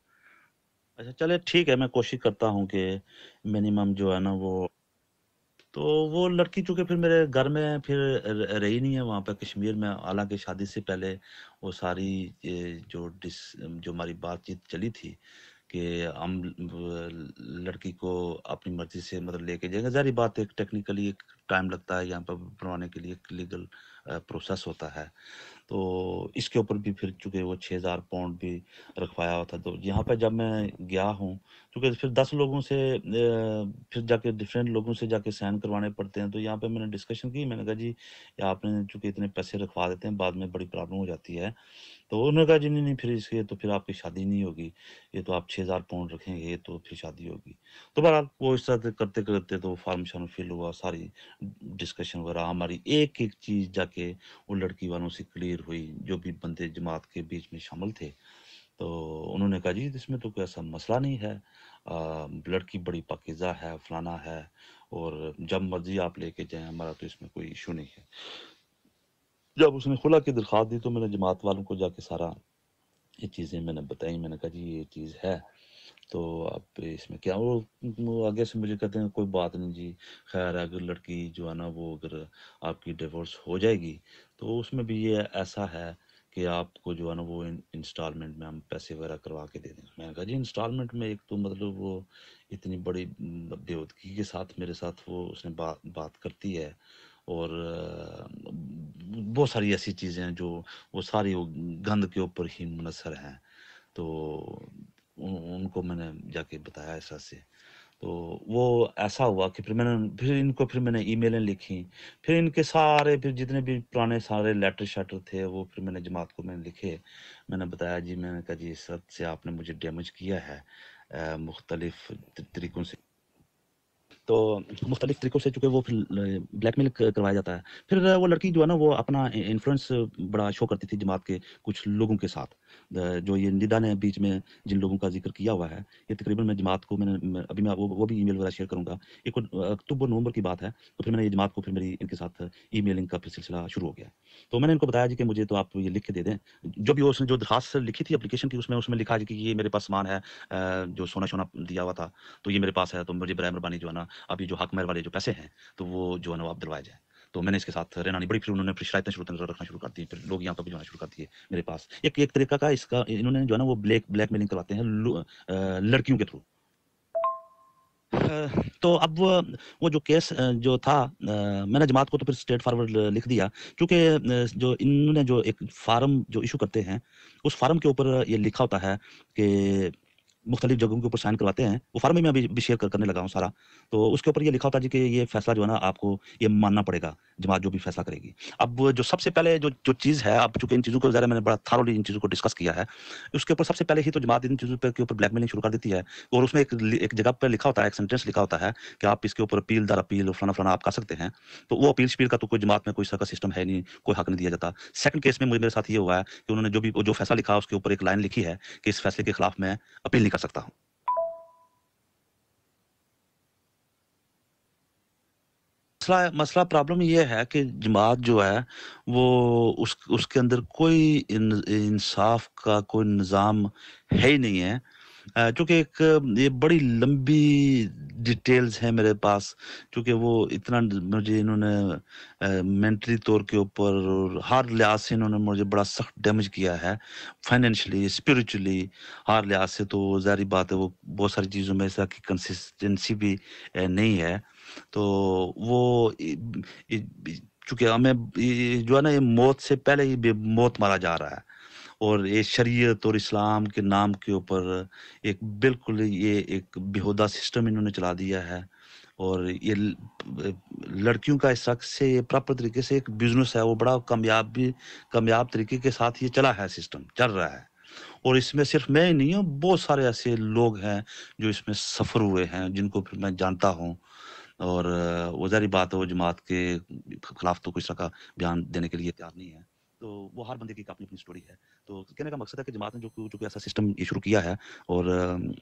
अच्छा चले ठीक है, मैं कोशिश करता हूँ कि मिनिमम जो है ना वो, तो वो लड़की चूँकि फिर मेरे घर में फिर रही नहीं है वहाँ पे कश्मीर में, हालाँकि शादी से पहले वो सारी जो हमारी बातचीत चली थी कि हम लड़की को अपनी मर्ज़ी से मतलब लेके जाएँगे। ज़ाहिर बात है, एक टेक्निकली एक टाइम लगता है यहाँ पर बनवाने के लिए, एक लीगल प्रोसेस होता है। तो इसके ऊपर भी फिर चूँकि वो 6000 पाउंड भी रखवाया हुआ था, तो यहाँ पे जब मैं गया हूँ, क्योंकि फिर 10 लोगों से फिर जाके डिफरेंट लोगों से जाके साइन करवाने पड़ते हैं, तो यहाँ पे मैंने डिस्कशन की। मैंने कहा जी, ये आपने चूँकि इतने पैसे रखवा देते हैं, बाद में बड़ी प्रॉब्लम हो जाती है। तो उन्होंने कहा जी नहीं, नहीं फिर इसके तो फिर आपकी शादी नहीं होगी, ये तो आप 6000 पाउंड रखेंगे तो फिर शादी होगी। तो बहरहाल वो इस तरह से करते-करते तो फॉर्म-शार्म फिल हुआ, सारी डिस्कशन वगैरह हमारी एक-एक चीज़ जाके वो लड़की वालों से क्लियर हुई, जो भी बंदे जमात के बीच में शामिल थे। तो उन्होंने कहा जी इसमें तो कोई ऐसा मसला नहीं है, लड़की बड़ी पाकीज़ा है, फलाना है, और जब मर्ज़ी आप लेके जाएँ, हमारा तो इसमें कोई इश्यू नहीं है। जब उसने खुला की दरख्वास्त दी तो मैंने जमात वालों को जाके सारा ये चीज़ें मैंने बताई। मैंने कहा जी ये चीज़ है, तो आप इसमें क्या, वो आगे से मुझे कहते हैं कोई बात नहीं जी, खैर अगर लड़की जो है ना वो अगर आपकी डिवोर्स हो जाएगी तो उसमें भी ये ऐसा है कि आपको जो है ना वो इंस्टॉलमेंट में हम पैसे वगैरह करवा के दे देंगे। मैंने कहा जी इंस्टॉलमेंट में, एक तो मतलब वो इतनी बड़ी बेहूदगी के साथ मेरे साथ वो उसने बात बात करती है, और बहुत सारी ऐसी चीज़ें हैं जो वो सारी वो गंद के ऊपर ही मुनहसर हैं। तो उनको मैंने जाके बताया ऐसा से, तो वो ऐसा हुआ कि फिर इनको फिर मैंने ईमेलें लिखी, फिर इनके सारे फिर जितने भी पुराने सारे लेटर-शेटर थे वो फिर मैंने जमात को मैंने लिखे। मैंने बताया जी, मैंने कहा जी इस हद से आपने मुझे डैमेज किया है मुख्तलिफ तरीकों से। तो मुख्तलिफ तरीकों से चूँकि वो फिर ब्लैकमेल करवाया जाता है। फिर वो लड़की जो है ना वो अपना इन्फ्लुएंस बड़ा शो करती थी जमात के कुछ लोगों के साथ। जो ये निदा ने बीच में जिन लोगों का ज़िक्र किया हुआ है, ये तकरीबन मैं जमात को अभी मैं वो भी ईमेल वगैरह शेयर करूँगा। एक अक्टूबर-नवंबर की बात है, तो फिर मैंने ये जमात को फिर मेरी इनके साथ ईमेलिंग का फिर सिलसिला शुरू हो गया। तो मैंने इनको बताया जी कि मुझे तो आप ये लिख के दे दें। जो भी उसने जो दरख़्वास्त लिखी थी एप्लीकेशन की, उसमें उसमें लिखा है जी कि ये मेरे पास सामान है, जो सोना-शोना दिया हुआ था, तो ये मेरे पास है, तो मुझे बराए मेहरबानी जो है ना अभी जो हक महर वाले जो पैसे हैं, तो वो जो है ना वो आप दिलवाए जाएँ। तो मैंने इसके साथ रहना नहीं, बड़ी फिर उन्होंने फिर शरारतें रखना शुरू कर दी, फिर लोग यहाँ पे भी जो है शुरू कर दिए मेरे पास। एक एक तरीका का इसका इन्होंने जो है ना वो ब्लैकमेलिंग करवाते हैं लड़कियों के थ्रू। तो अब वो जो केस जो था, मैंने जमात को तो फिर स्ट्रेट फॉरवर्ड लिख दिया, क्योंकि जो इन्होंने जो एक फ़ॉर्म जो इश्यू करते हैं, उस फ़ॉर्म के ऊपर ये लिखा होता है कि मुख्तलिफ जगहों के ऊपर साइन करवाते हैं। वो फ़ॉर्म ही मैं अभी शेयर करने लगा हूँ सारा। तो उसके ऊपर ये लिखा होता है जी कि ये फ़ैसला जो है ना आपको ये मानना पड़ेगा, जमात जो भी फ़ैसला करेगी। अब जो सबसे पहले जो जो चीज़ है, अब चूँकि इन चीज़ों को ज़रा मैंने बड़ा थॉरोली इन चीज़ों को डिस्कस किया है, उसके ऊपर सबसे पहले ही तो जमात इन चीज़ों पे के ऊपर ब्लैकमेलिंग शुरू कर देती है, और उसमें एक जगह पे लिखा होता है, एक सेंटेंस लिखा होता है कि आप इसके ऊपर अपील दर अपील फलाना-फलाना आप कर सकते हैं। तो वो अपील-शपील का तो कोई जमात में कोई इसका सिस्टम है नहीं, कोई हक नहीं दिया जाता। सेकंड केस में मेरे साथ ये हुआ है कि उन्होंने जो फ़ैसला लिखा उसके ऊपर एक लाइन लिखी है कि इस फ़ैसले के खिलाफ मैं अपील नहीं कर सकता हूँ। मसला मसला प्रॉब्लम ये है कि जमात जो है वो उसके अंदर कोई इंसाफ का कोई निज़ाम है ही नहीं है। चूँकि एक ये बड़ी लंबी डिटेल्स हैं मेरे पास, चूँकि वो इतना मुझे इन्होंने मेंटली तौर के ऊपर और हर लिहाज से इन्होंने मुझे बड़ा सख्त डैमेज किया है, फाइनेंशियली, स्पिरिचुअली, हर लिहाज से। तो ज़ाहिर बात है वो बहुत सारी चीज़ों में ऐसा कि कंसिस्टेंसी भी नहीं है। तो वो चूँकि हमें ये जो है ना, ये मौत से पहले ही मौत मारा जा रहा है। और ये शरीयत और इस्लाम के नाम के ऊपर एक बिल्कुल ये एक बेहुदा सिस्टम इन्होंने चला दिया है। और ये लड़कियों का इस तरह से ये प्रॉपर तरीके से एक बिजनेस है, वो बड़ा कामयाब तरीके के साथ ये चला है, सिस्टम चल रहा है। और इसमें सिर्फ मैं ही नहीं हूँ, बहुत सारे ऐसे लोग हैं जो इसमें सफर हुए हैं, जिनको फिर मैं जानता हूँ। और वो ज़ाहिर बात है वो जमात के खिलाफ तो किसी तरह का बयान देने के लिए तैयार नहीं है। तो वो हर बंदे की एक अपनी-अपनी स्टोरी है। तो कहने का मकसद है कि जमात ने जो कोई ऐसा सिस्टम ये शुरू किया है और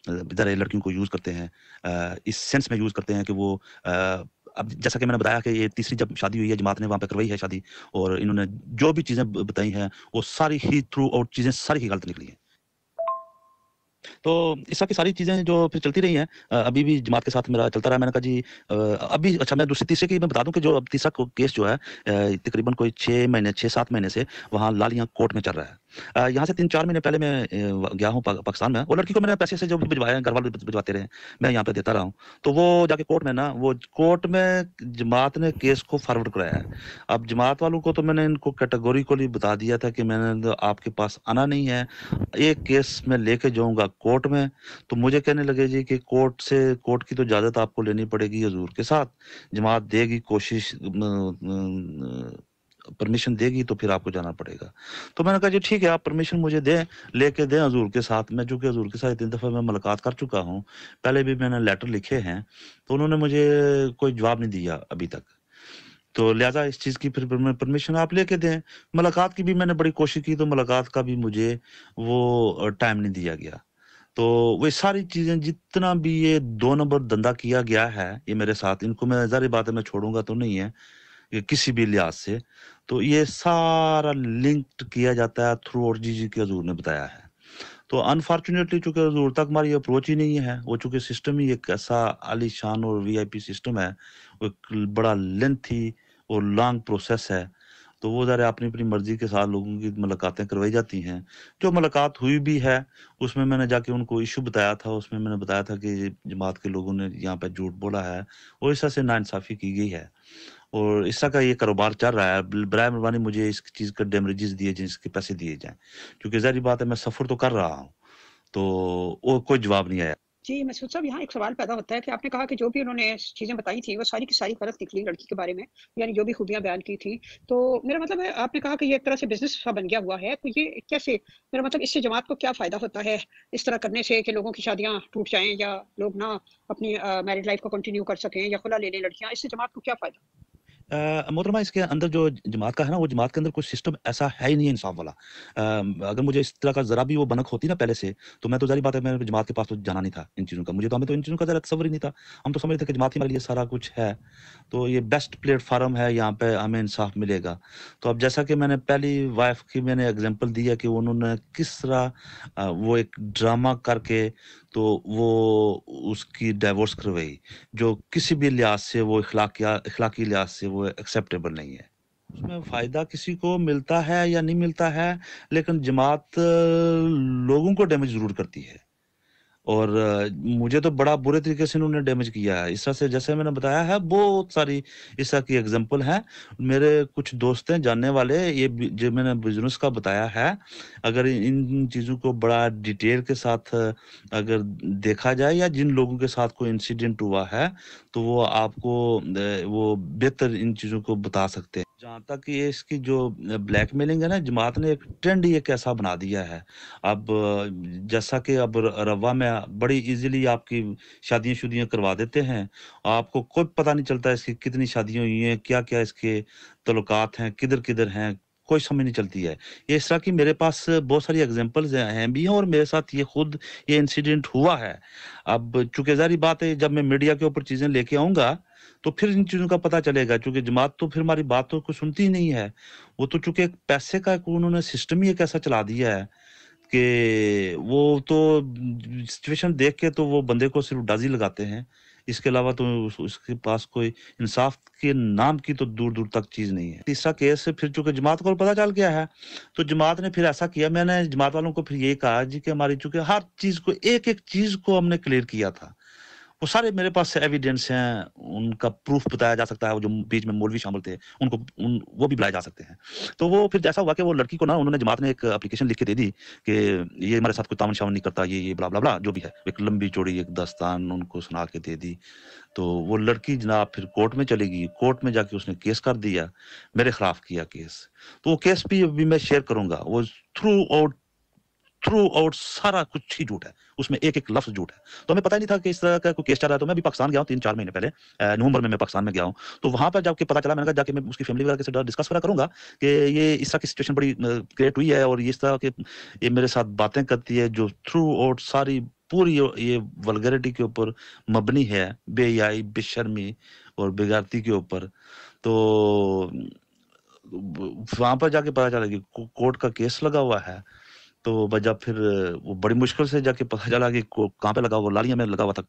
इधर लड़कियों को यूज़ करते हैं, इस सेंस में यूज़ करते हैं कि वो अब जैसा कि मैंने बताया कि ये तीसरी जब शादी हुई है, जमात ने वहाँ पे करवाई है शादी, और इन्होंने जो भी चीज़ें बताई हैं, वो सारी ही थ्रू आउट चीज़ें सारी ही गलत निकली हैं। तो इस तरह की सारी चीज़ें जो फिर चलती रही हैं, अभी भी जमात के साथ मेरा चलता रहा। मैंने कहा जी अभी अच्छा, मैं दूसरे तीसरे की मैं बता दूँ कि जो अब तीसरा केस जो है तकरीबन कोई 6 महीने 6-7 महीने से वहाँ लालियाँ कोर्ट में चल रहा है। यहाँ से 3-4 महीने पहले मैं गया हूँ पाकिस्तान में, और लड़की को मैंने पैसे से जो भी भिजवाए हैं, घर वाले भिजवाते रहे, मैं यहाँ पे देता रहा हूँ। तो वो जाके कोर्ट में ना, वो कोर्ट में जमात ने केस को फॉरवर्ड कराया है। अब जमात वालों को तो मैंने इनको कैटेगोरिकली बता दिया था कि मैंने तो आपके पास आना नहीं है, एक केस मैं लेके जाऊँगा कोर्ट में। तो मुझे कहने लगे जी कि कोर्ट की तो इजाज़त आपको लेनी पड़ेगी हज़ूर के साथ, जमात देगी कोशिश परमिशन देगी तो फिर आपको जाना पड़ेगा। तो मैंने कहा जी ठीक है, आप परमिशन मुझे दें, लेके दें हज़ूर के साथ। मैं चूँकि हज़ूर के साथ 3 दफ़ा मैं मुलाकात कर चुका हूँ, पहले भी मैंने लेटर लिखे हैं, तो उन्होंने मुझे कोई जवाब नहीं दिया अभी तक। तो लिहाज़ा इस चीज़ की फिर परमिशन आप लेके दें। मुलाकात की भी मैंने बड़ी कोशिश की, तो मुलाकात का भी मुझे वो टाइम नहीं दिया गया। तो वो सारी चीज़ें जितना भी ये 2 नंबर धंधा किया गया है ये मेरे साथ, इनको मैं ज़ाहिर बात है मैं छोड़ूँगा तो नहीं है, ये किसी भी लिहाज से। तो ये सारा लिंक्ड किया जाता है थ्रू और जी के हज़ूर ने बताया है। तो अनफॉर्चुनेटली चूँकि हज़ूर तक हमारी अप्रोच ही नहीं है, वो चूँकि सिस्टम ही एक ऐसा आलीशान और वीआईपी सिस्टम है, वो एक बड़ा लेंथी और लॉन्ग प्रोसेस है। तो वो ज़रा अपनी-अपनी मर्ज़ी के साथ लोगों की मुलाकातें करवाई जाती हैं। जो मुलाकात हुई भी है, उसमें मैंने जाके उनको इश्यू बताया था, उसमें मैंने बताया था कि जमात के लोगों ने यहाँ पे झूठ बोला है और इस तरह से नाइंसाफ़ी की गई है। और इस तरह का ये कारोबार चल रहा है। बराए मेहरबानी मुझे इस चीज़ का डेमरेजेस दिए जाएँ, इसके पैसे दिए जाएँ। क्योंकि ज़ाहिर-सी बात है मैं सफ़र तो कर रहा हूँ, तो वो कोई जवाब नहीं आया। जी, मसूद साहब, यहाँ एक सवाल पैदा होता है कि आपने कहा कि जो भी उन्होंने चीज़ें बताई थी, वो सारी की सारी गलत निकली लड़की के बारे में, यानी जो भी खूबियाँ बयान की थी। तो मेरा मतलब है, आपने कहा कि ये एक तरह से बिज़नेस सा बन गया हुआ है, तो ये कैसे, मेरा मतलब इससे जमात को क्या फ़ायदा होता है, इस तरह करने से कि लोगों की शादियाँ टूट जाएँ या लोग ना अपनी मैरिड लाइफ़ को कंटिन्यू कर सकें या खुला ले लें लड़कियाँ, इससे जमात को क्या फ़ायदा? मोहतरमा इसके अंदर जो जमात का है ना, वो जमात के अंदर कोई सिस्टम ऐसा है ही नहीं है इंसाफ वाला। अगर मुझे इस तरह का ज़रा भी वो भनक होती ना पहले से, तो मैं तो ज़ाहिर बात है मैं जमात के पास तो जाना नहीं था इन चीज़ों का। हमें तो इन चीज़ों का ज़रा तसव्वुर ही नहीं था। हम तो समझते थे कि जमात ही हमारे लिए सारा कुछ है। तो ये बेस्ट प्लेटफ़ॉर्म है, यहाँ पे हमें इंसाफ मिलेगा। तो अब जैसा कि मैंने पहली वाइफ़ की मैंने एग्ज़ाम्पल दिया कि उन्होंने किस तरह वो एक ड्रामा करके तो वो उसकी डाइवोर्स करवाई, जो किसी भी लिहाज से वो इखलाकी लिहाज से वो एक्सेप्टेबल नहीं है। उसमें फ़ायदा किसी को मिलता है या नहीं मिलता है, लेकिन जमात लोगों को डैमेज ज़रूर करती है। और मुझे तो बड़ा बुरे तरीके से इन्होंने डैमेज किया है। इस तरह से जैसे मैंने बताया है, बहुत सारी इस तरह की एग्ज़ाम्पल हैं। मेरे कुछ दोस्त हैं जानने वाले, ये जो मैंने बिज़नेस का बताया है, अगर इन चीज़ों को बड़ा डिटेल के साथ अगर देखा जाए या जिन लोगों के साथ कोई इंसिडेंट हुआ है, तो वो आपको वो बेहतर इन चीज़ों को बता सकते हैं। जहाँ तक ये इसकी जो ब्लैकमेलिंग है ना, जमात ने एक ट्रेंड ही एक ऐसा बना दिया है। अब जैसा कि अब रवा में बड़ी ईज़िली आपकी शादियाँ-शुदियाँ करवा देते हैं। आपको कोई पता नहीं चलता इसकी कितनी शादियाँ हुई हैं, क्या-क्या इसके ताल्लुकात हैं, किधर-किधर हैं, कोई समझ नहीं चलती है। ये इस तरह की मेरे पास बहुत सारी एग्जांपल्स हैं भी हैं और मेरे साथ ये खुद ये इंसिडेंट हुआ है। अब चूँकि ज़ाहिर बात है जब मैं मीडिया के ऊपर चीज़ें लेके आऊँगा, तो फिर इन चीज़ों का पता चलेगा क्योंकि जमात तो फिर हमारी बातों को सुनती ही नहीं है। वो तो चूँकि एक पैसे का एक उन्होंने सिस्टम ही एक ऐसा चला दिया है कि वो तो सिचुएशन देख के तो वो बंदे को सिर्फ़ डाज़ी लगाते हैं। इसके अलावा तो उसके पास कोई इंसाफ़ के नाम की तो दूर-दूर तक चीज़ नहीं है। तीसरा केस फिर चूँकि जमात को पता चल गया है, तो जमात ने फिर ऐसा किया मैंने जमात वालों को फिर यही कहा जी कि हमारी चूँकि हर चीज़ को एक-एक चीज़ को हमने क्लियर किया था। वो सारे मेरे पास एविडेंस हैं, उनका प्रूफ़ बताया जा सकता है, वो जो बीच में मौलवी शामिल थे, उनको वो भी बुलाए जा सकते हैं। तो वो फिर जैसा हुआ कि वो लड़की को ना उन्होंने जमात ने एक एप्लीकेशन लिख के दे दी कि ये हमारे साथ कोई तामन-शामन नहीं करता, ये ब्ला, ब्ला, ब्ला जो भी है। एक लंबी-चौड़ी एक दास्तान उनको सुना के दे दी। तो वो लड़की जनाब फिर कोर्ट में चली गई, कोर्ट में जाके उसने केस कर दिया, मेरे खिलाफ किया केस। तो वो केस भी अभी मैं शेयर करूँगा, वो थ्रू आउट सारा कुछ ही झूठ है, उसमें एक-एक लफ्ज़ झूठ है। तो हमें पता ही नहीं था कि इस तरह का कोई केस चल रहा है, तो मैं अभी पाकिस्तान गया हूँ 3-4 महीने पहले नवंबर में मैं पाकिस्तान में गया हूँ। तो वहाँ पर जाके पता चला मैंने कहा जाके मैं उसकी फैमिली वगैरह के साथ डिस्कस वगैरह करूँगा कि ये इस तरह की सिचुएशन बड़ी क्रिएट हुई है और ये इस तरह के ये मेरे साथ बातें करती है जो थ्रू आउट सारी पूरी ये वल्गैरिटी के ऊपर मबनी है, बेहयाई, बेशर्मी और बेगैरती के ऊपर। तो वहाँ पर जाके पता चला कि कोर्ट का केस लगा हुआ है। तो जब फिर वो बड़ी मुश्किल से जाके पता चला कि कहाँ पे लगा हुआ लालिया में लगा हुआ था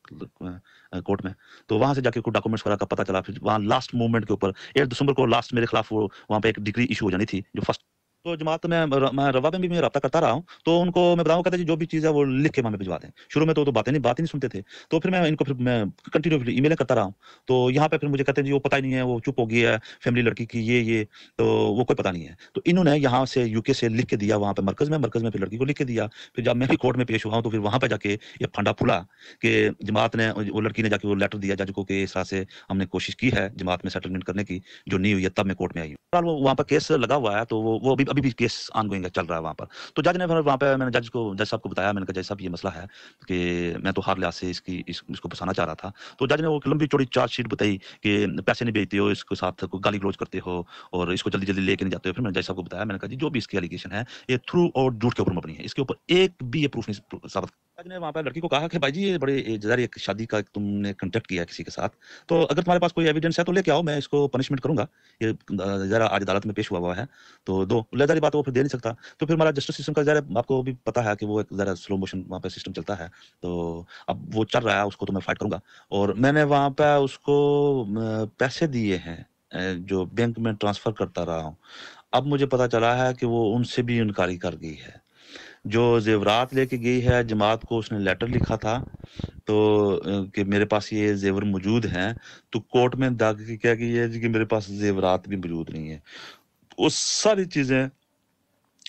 कोर्ट में। तो वहाँ से जाके कुछ डॉक्यूमेंट्स वगैरह का पता चला फिर वहाँ लास्ट मोमेंट के ऊपर 1 दिसंबर को लास्ट मेरे खिलाफ वो वहाँ पे एक डिक्री इश्यू हो जानी थी जो फर्स्ट तो जमात में मैं रवा में भी मैं राब्ता करता रहा हूँ। तो उनको मैं बताऊँ कहते जी जो भी चीज़ है वो लिख के हमें भिजवा दें। शुरू में तो बात ही नहीं सुनते थे। तो फिर मैं इनको फिर मैं कंटिन्यूअसली ईमेलें करता रहा हूँ। तो यहाँ पे फिर मुझे कहते हैं जी वो पता ही नहीं है, वो चुप हो गई है, फैमिली लड़की की ये, तो वो कोई पता नहीं है। तो इन्होंने यहाँ से यूके से लिख के दिया वहाँ पे मरकज़ में फिर लड़की को लिख के दिया। फिर जब मैं भी कोर्ट में पेश हुआ हूँ तो फिर वहाँ पे जाके ये फंडा फूला कि जमात ने वो लड़की ने जाके वो लेटर दिया जज को कि इस तरह से हमने कोशिश की है जमात में सेटलमेंट करने की, जो नहीं हुई है तब मैं कोर्ट में आई हूँ। फिलहाल वो वहाँ पर केस लगा हुआ है तो वो अभी भी केस ऑनगोइंग है, चल रहा है वहाँ पर। तो जज ने फिर वहाँ पे मैंने जज साहब को बताया, मैंने कहा जज साहब ये मसला है कि मैं तो हर लिहाज से इसको फँसाना चाह रहा था। तो जज ने वो लंबी-चौड़ी चार्जशीट बताई कि पैसे नहीं भेजते हो, इसके साथ कोई गाली-गलौज करते हो और इसको जल्दी-जल्दी लेके नहीं जाते हो। फिर मैंने जज साहब को बताया, मैंने कहा जी जो भी इसकी एलिगेशन है, ये थ्रू आउट झूठ के ऊपर मबनी है। इसके ऊपर एक भी ये प्रूफ नहीं साबित जज ने वहाँ पे लड़की को कहा कि भाई जी ये बड़े ज़ाहिर एक शादी का तुमने कॉन्ट्रैक्ट किया है किसी के साथ, तो अगर तुम्हारे पास कोई एविडेंस है तो लेके आओ, मैं इसको पनिशमेंट करूँगा। ये ज़रा आज अदालत में पेश हुआ है, तो दो। ज़ाहिर बात है वो फिर दे नहीं सकता। तो फिर हमारा जस्टिस सिस्टम का ज़रा आपको भी पता है कि वो एक ज़रा स्लो मोशन वहाँ पे सिस्टम चलता है। तो अब वो चल रहा है, उसको तो मैं फाइट करूँगा और मैंने वहाँ पे उसको पैसे दिए हैं जो बैंक में ट्रांसफ़र करता रहा हूँ। अब मुझे पता चला है कि वो उनसे भी इनकारी कर गई है। जो ज़ेवरात लेके गई है, जमात को उसने लेटर लिखा था तो कि मेरे पास ये ज़ेवर मौजूद हैं, तो कोर्ट में दाग के क्या की है जी कि मेरे पास ज़ेवरात भी मौजूद नहीं है। वो सारी चीज़ें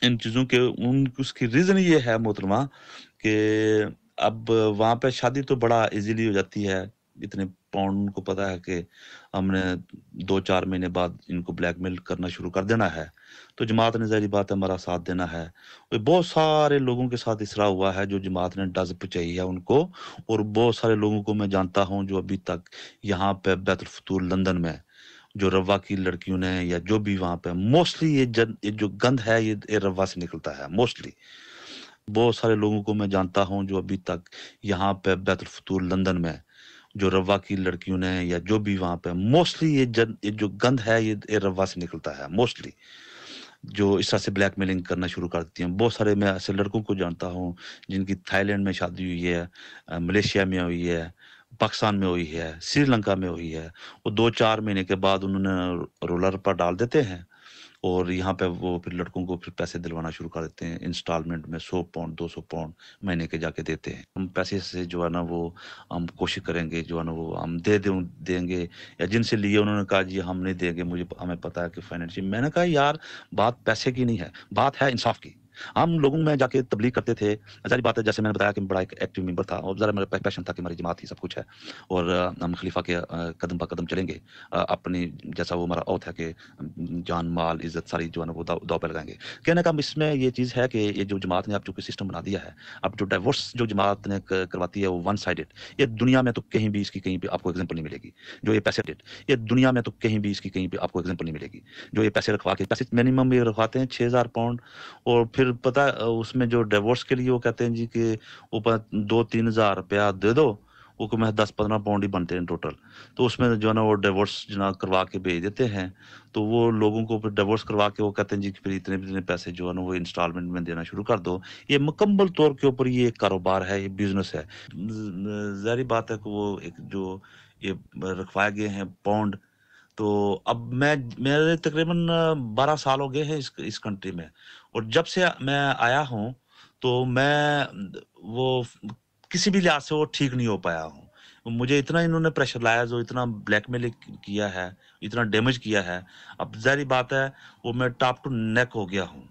इन चीज़ों के उसकी रीज़न ये है मोहतरमा कि अब वहाँ पे शादी तो बड़ा ईज़िली हो जाती है। इतने पाउंड उनको पता है कि हमने 2-4 महीने बाद इनको ब्लैकमेल करना शुरू कर देना है। तो जमात ने ज़ाहिर बात है हमारा साथ देना है। और बहुत सारे लोगों के साथ इस तरह हुआ है जो जमात ने डज़ पहुँचाई है उनको और बहुत सारे लोगों को मैं जानता हूँ जो अभी तक यहाँ पे बैतुल फतूल लंदन में जो रवा की लड़कियों ने या जो भी वहाँ पे मोस्टली ये जो गंद है ये रवा से निकलता है मोस्टली। बहुत सारे लोगों को मैं जानता हूँ जो अभी तक यहाँ पे बैतुल फतूल लंदन में जो रवा की लड़कियों ने या जो भी वहाँ पे मोस्टली ये जो गंद है ये रवा से निकलता है मोस्टली। जो इस तरह से ब्लैकमेलिंग करना शुरू कर देती हैं। बहुत सारे मैं ऐसे लड़कों को जानता हूँ जिनकी थाईलैंड में शादी हुई है, मलेशिया में हुई है, पाकिस्तान में हुई है, श्रीलंका में हुई है। वो 2-4 महीने के बाद उन्होंने रोलर पर डाल देते हैं और यहाँ पे वो फिर लड़कों को फिर पैसे दिलवाना शुरू कर देते हैं इंस्टॉलमेंट में 100 पाउंड 200 पाउंड महीने के जाके देते हैं। हम पैसे से जो है ना वो हम कोशिश करेंगे जो है ना वो हम देंगे या जिनसे लिए उन्होंने कहा जी हम नहीं देंगे, मुझे हमें पता है कि फाइनेंशियल। मैंने कहा यार बात पैसे की नहीं है, बात है इंसाफ की। हम लोगों में जाके तबलीग करते थे। ज़ाहिर बात है, जैसे मैंने बताया कि मैं बड़ा एक एक्टिव मेंबर था और ज़रा मेरा पैशन था कि हमारी जमात ही सब कुछ है और हम खलीफा के कदम ब कदम चलेंगे। अपनी जैसा वो हमारा ओथ है कि जान, माल, इज़्ज़त सारी जो है ना वो दाव दाव पे लगाएँगे। कहने का इसमें ये चीज़ है कि ये जो जमात ने अब चूँकि सिस्टम बना दिया है, अब जो डाइवोर्स जो जमात ने क करवाती है वो वन साइडेड। ये दुनिया में तो कहीं भी इसकी कहीं पे आपको एग्ज़ाम्पल नहीं मिलेगी। जो ये पैसे ये दुनिया में तो कहीं भी इसकी कहीं पे आपको एग्ज़ाम्पल नहीं मिलेगी। जो ये पैसे रखवा के पैसे मिनिमम ये रखवाते हैं 6000 पाउंड और फिर पता है उसमें जो डिवोर्स के लिए वो कहते हैं जी कि ऊपर 2-3 हज़ार रुपया दे दो, वो को मैं 10-15 पाउंड ही बनते हैं टोटल। तो उसमें जो है ना वो डिवोर्स जना करवा के भेज देते हैं, तो वो लोगों को फिर डिवोर्स करवा के वो कहते हैं जी कि फिर इतने-इतने पैसे जो है ना वो इंस्टॉलमेंट में देना शुरू कर दो। ये मुकम्मल तौर के ऊपर ये एक कारोबार है, ये बिज़नेस है। ज़ाहिर बात है कि वो एक जो ये रखवाए गए हैं पौंड, तो अब मेरे तकरीबन 12 साल हो गए हैं इस कंट्री में और जब से मैं आया हूँ, तो मैं वो किसी भी लिहाज से वो ठीक नहीं हो पाया हूँ। मुझे इतना इन्होंने प्रेशर लाया, जो इतना ब्लैकमेल किया है, इतना डैमेज किया है, अब ज़ाहिर बात है वो मैं टॉप टू नेक हो गया हूँ।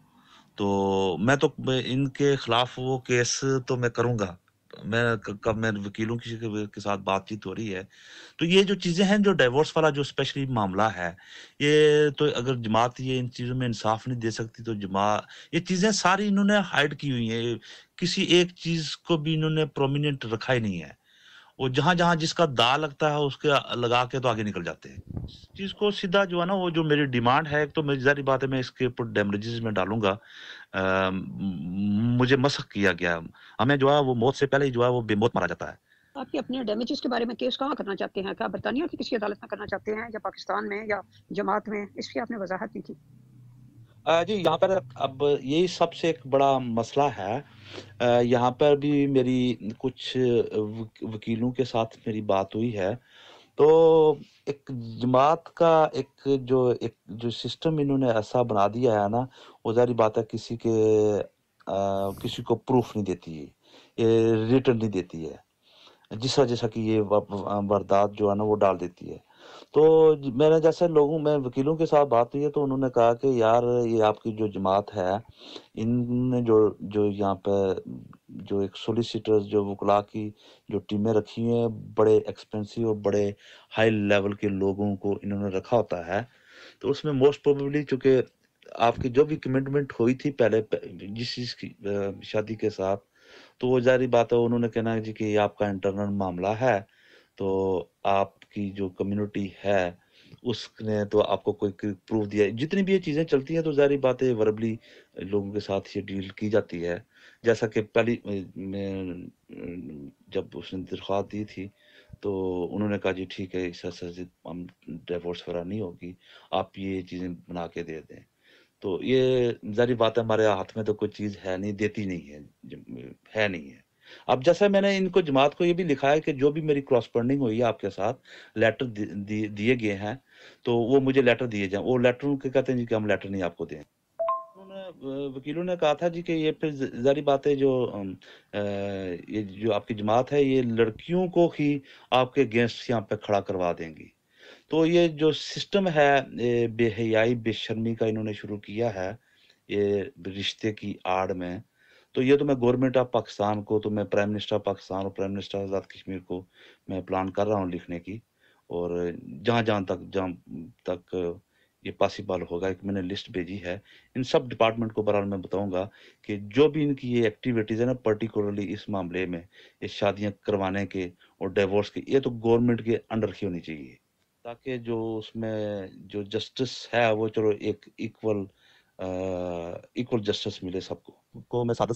तो मैं इनके खिलाफ वो केस तो मैं करूँगा। मैं कब मेरे वकीलों के साथ बातचीत हो रही है। तो ये जो चीज़ें हैं, जो डिवोर्स वाला जो स्पेशली मामला है, ये तो अगर जमात ये इन चीज़ों में इंसाफ नहीं दे सकती तो ये चीज़ें सारी इन्होंने हाइड की हुई हैं। किसी एक चीज़ को भी इन्होंने प्रोमिनेंट रखा ही नहीं है। वो जहाँ-जहाँ जिसका दाँव लगता है उसके लगा के तो आगे निकल जाते हैं। इस चीज़ को सीधा जो है ना वो जो मेरी डिमांड है, एक तो मेरी ज़ाहिर बात है मैं इसके ऊपर डैमेजेस में डालूँगा। मुझे मसख़ किया गया। हमें जो है वो मौत से पहले ही जो है वो बेमौत मारा जाता है। आपके अपने डैमेजेस के बारे में केस कहाँ करना चाहते हैं? क्या बरतानिया की किसी अदालत में करना चाहते हैं या पाकिस्तान में या जमात में? इसकी आपने वज़ाहत नहीं की। जी, यहाँ पर अब यही सबसे एक बड़ा मसला है। यहाँ पर भी मेरी कुछ वकीलों के साथ मेरी बात हुई है। तो एक जमात का एक जो सिस्टम इन्होंने ऐसा बना दिया है ना, वो ज़ाहिर बात है किसी को प्रूफ़ नहीं देती है, ये रिटर्न नहीं देती है। जिस वजह से कि ये वारदात जो है ना वो डाल देती है। तो मैंने जैसे मैं वकीलों के साथ बात हुई है तो उन्होंने कहा कि यार ये आपकी जो जमात है, इनने जो जो यहाँ पे जो एक सॉलिसिटर्स जो वकला की जो टीमें रखी हैं, बड़े एक्सपेंसिव और बड़े हाई लेवल के लोगों को इन्होंने रखा होता है। तो उसमें मोस्ट प्रोबेबली चूँकि आपकी जो भी कमिटमेंट हुई थी पहले जिस चीज़ की शादी के साथ, तो वो ज़ाहिर-सी बात है उन्होंने कहना है जी कि ये आपका इंटरनल मामला है, तो आपकी जो कम्युनिटी है, उसने तो आपको कोई प्रूफ़ दिया है। जितनी भी ये चीज़ें चलती हैं तो ज़ाहिर-सी बात है वर्बली लोगों के साथ ये डील की जाती है। जैसा कि पहली जब उसने दरख्वास्त दी थी, तो उन्होंने कहा जी ठीक है, इस ऐसे से हम डिवोर्स वगैरह नहीं होगी, आप ये चीज़ें बना के दे दें। तो ये ज़ाहिर बात है हमारे हाथ में तो कोई चीज़ है नहीं, देती नहीं है, है नहीं है। अब जैसा मैंने इनको जमात को ये भी लिखा है कि जो भी मेरी कॉरेस्पॉन्डिंग हुई है आपके साथ, लेटर दिए गए हैं, तो वो मुझे लेटर दिए जाएँ। वो लेटर के कहते हैं जी कि हम लेटर नहीं आपको दें। वकीलों ने कहा था जी कि ये फिर ज़ाहिर बात है ये जो आपकी जमात है, ये लड़कियों को ही आपके अगेंस्ट यहाँ पे खड़ा करवा देंगी। तो ये जो सिस्टम है बेहयाई, बेशर्मी का इन्होंने शुरू किया है, ये रिश्ते की आड़ में, तो ये तो मैं गवर्नमेंट ऑफ पाकिस्तान को, तो मैं प्राइम मिनिस्टर ऑफ पाकिस्तान और प्राइम मिनिस्टर आज़ाद कश्मीर को मैं प्लान कर रहा हूँ लिखने की और जहाँ तक ये पॉसिबल होगा, एक मैंने लिस्ट भेजी है। इन सब डिपार्टमेंट को बहरहाल मैं बताऊँगा कि जो भी इनकी ये एक्टिविटीज़ है ना, पर्टिकुलरली इस मामले में, ये शादियाँ करवाने के और डिवोर्स की, ये तो गवर्नमेंट के अंडर की होनी चाहिए। ताकि जो उसमें जो जस्टिस है वो चलो एक इक्वल जस्टिस मिले सबको। को मैं सादा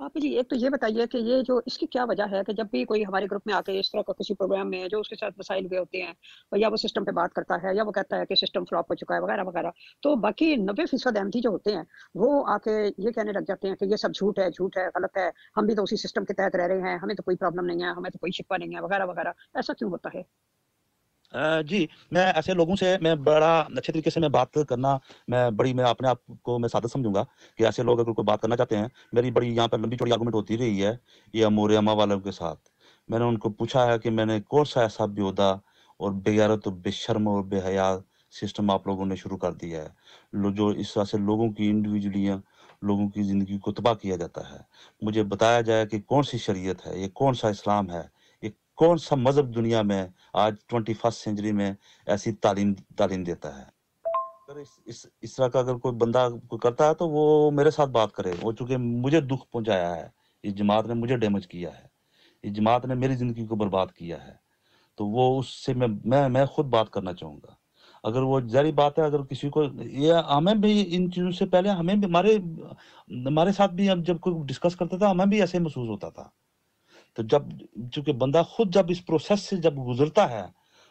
आप जी एक तो ये बताइए कि ये जो इसकी क्या वजह है कि जब भी कोई हमारे ग्रुप में आके इस तरह का किसी प्रोग्राम में जो उसके साथ मसाइल हुए होते हैं और या वो सिस्टम पे बात करता है या वो कहता है कि सिस्टम फ्लॉप हो चुका है वगैरह वगैरह, तो बाकी 90% अहमदी जो होते हैं वो आके ये कहने लग जाते हैं कि ये सब झूठ है, गलत है, हम भी तो उसी सिस्टम के तहत रह रहे हैं, हमें तो कोई प्रॉब्लम नहीं है, हमें तो कोई शिकवा नहीं है वगैरह वगैरह। ऐसा क्यों होता है? जी, मैं ऐसे लोगों से मैं बड़ा अच्छे तरीके से मैं बात करना मैं अपने आप को मैं सादत समझूँगा कि ऐसे लोग अगर कोई बात करना चाहते हैं, मेरी बड़ी यहाँ पर लंबी-चौड़ी आर्गुमेंट होती रही है, ये अमूर-ए-अमा वालों के साथ। मैंने उनको पूछा है कि मैंने कौन-सा ऐसा बेहुदा और बेगैरत और बेशर्म और बेहया सिस्टम आप लोगों ने शुरू कर दिया है। लो जो इस तरह से लोगों की इंडिविजुअलियाँ लोगों की ज़िंदगी को तबाह किया जाता है। मुझे बताया जाए कि कौन-सी शरीयत है, ये कौन-सा इस्लाम है, ये कौन-सा मज़हब दुनिया में आज 21st सेंचुरी में ऐसी तालीम तालीम देता है। अगर इस तरह का अगर कोई बंदा कोई करता है तो वो मेरे साथ बात करे। वो चूँकि मुझे दुःख पहुँचाया है, इस जमात ने मुझे डैमेज किया है, इस जमात ने मेरी ज़िंदगी को बर्बाद किया है, तो वो उससे मैं खुद बात करना चाहूँगा। अगर वो ज़ाहिर बात है, अगर किसी को ये हमें भी इन चीज़ों से पहले हमें भी हमारे साथ भी हम जब कोई डिस्कस करता था, हमें भी ऐसे महसूस होता था। तो जब चूँकि बंदा खुद जब इस प्रोसेस से जब गुज़रता है,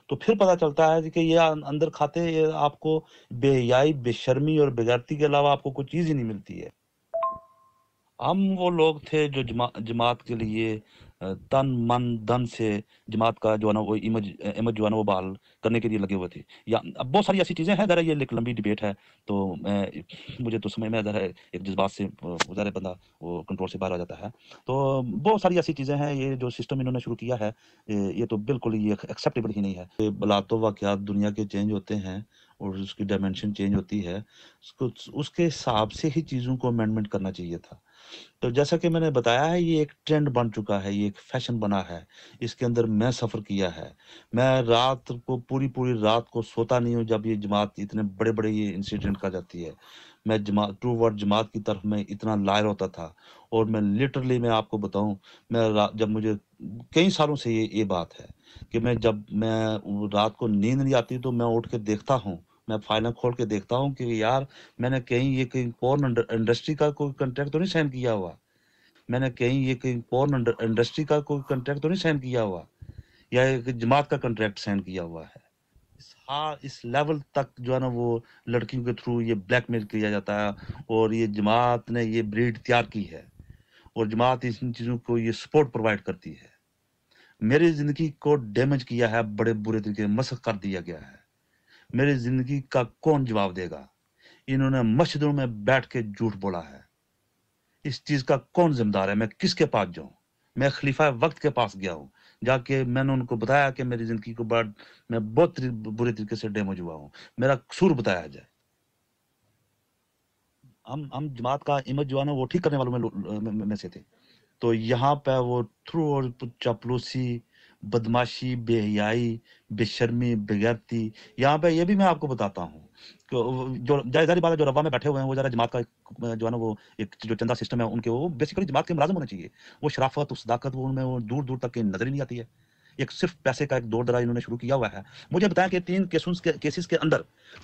तो फिर पता चलता है कि ये अंदर खाते ये आपको बेहयाई, बेशर्मी और बेगैरती के अलावा आपको कोई चीज़ ही नहीं मिलती है। हम वो लोग थे जो जमात के लिए तन, मन, धन से जमात का जो है ना वो इमेज जो है ना वो बहाल करने के लिए लगे हुए थे। या अब बहुत सारी ऐसी चीज़ें हैं, ज़रा ये एक लंबी डिबेट है, तो मुझे तो समझ में ज़रा एक जज़्बात से ज़रा बंदा वो कंट्रोल से बाहर आ जाता है। तो बहुत सारी ऐसी चीज़ें हैं, ये जो सिस्टम इन्होंने शुरू किया है, ये तो बिल्कुल ही एक्सेप्टेबल ही नहीं है। ये बलातो वाक़यात दुनिया के चेंज होते हैं और उसकी डायमेंशन चेंज होती है, उसके हिसाब से ही चीज़ों को अमेंडमेंट करना चाहिए था। तो जैसा कि मैंने बताया है, ये एक ट्रेंड बन चुका है, ये एक फैशन बना है। इसके अंदर मैं सफ़र किया है। मैं रात को पूरी-पूरी रात को सोता नहीं हूँ जब ये जमात इतने बड़े-बड़े ये इंसिडेंट आ जाती है। मैं ट्रू वर्ड जमात की तरफ मैं इतना लायल होता था और मैं लिटरली मैं आपको बताऊँ, मैं रा जब मुझे कई सालों से ये बात है कि मैं रात को नींद नहीं आती तो मैं उठ के देखता हूँ। मैं फाइलें खोल के देखता हूँ कि यार मैंने कहीं पोर्न इंडस्ट्री का कोई कॉन्ट्रैक्ट तो नहीं साइन किया हुआ। मैंने कहीं पोर्न इंडस्ट्री का कोई कॉन्ट्रैक्ट तो नहीं साइन किया हुआ या एक जमात का कॉन्ट्रैक्ट साइन किया हुआ है। इस लेवल तक जो है ना वो लड़कियों के थ्रू ये ब्लैकमेल किया जाता है और ये जमात ने ये ब्रीड तैयार की है और जमात इन चीज़ों को ये सपोर्ट प्रोवाइड करती है। मेरी ज़िंदगी को डैमेज किया है, बड़े बुरे तरीके से मसख़ कर दिया गया है। मेरी ज़िंदगी का कौन जवाब देगा? इन्होंने मस्जिदों में बैठ के झूठ बोला है। इस चीज़ का कौन ज़िम्मेदार है? मैं किसके पास जाऊँ? मैं खलीफा वक़्त के पास गया हूँ। जाके मैंने उनको बताया कि मेरी ज़िंदगी को मैं बहुत बुरे तरीके से डैमेज हुआ हूँ। मेरा कसूर बताया जाए। हम जमात का इमेज जो है ना वो ठीक करने वालों में से थे। तो यहाँ पे वो थ्रू और चापलूसी, बदमाशी, बेहयाई, बेशर्मी, बेगैरती, यहाँ पे ये भी मैं आपको बताता हूँ कि जो ज़ाहिर-सी बात है, जो रब्वा में बैठे हुए हैं वो ज़रा जमात का एक जो है ना वो एक जो चंदा सिस्टम है उनके, वो बेसिकली जमात के मुलाज़िम होने चाहिए। वो शराफ़त, वो सदाकत वो उनमें वो दूर-दूर तक कहीं नज़र ही नहीं आती है। एक सिर्फ़ पैसे का एक दौर-दराज़ इन्होंने शुरू किया हुआ है। मुझे बताया कि 3 केसेज़ के अंदर,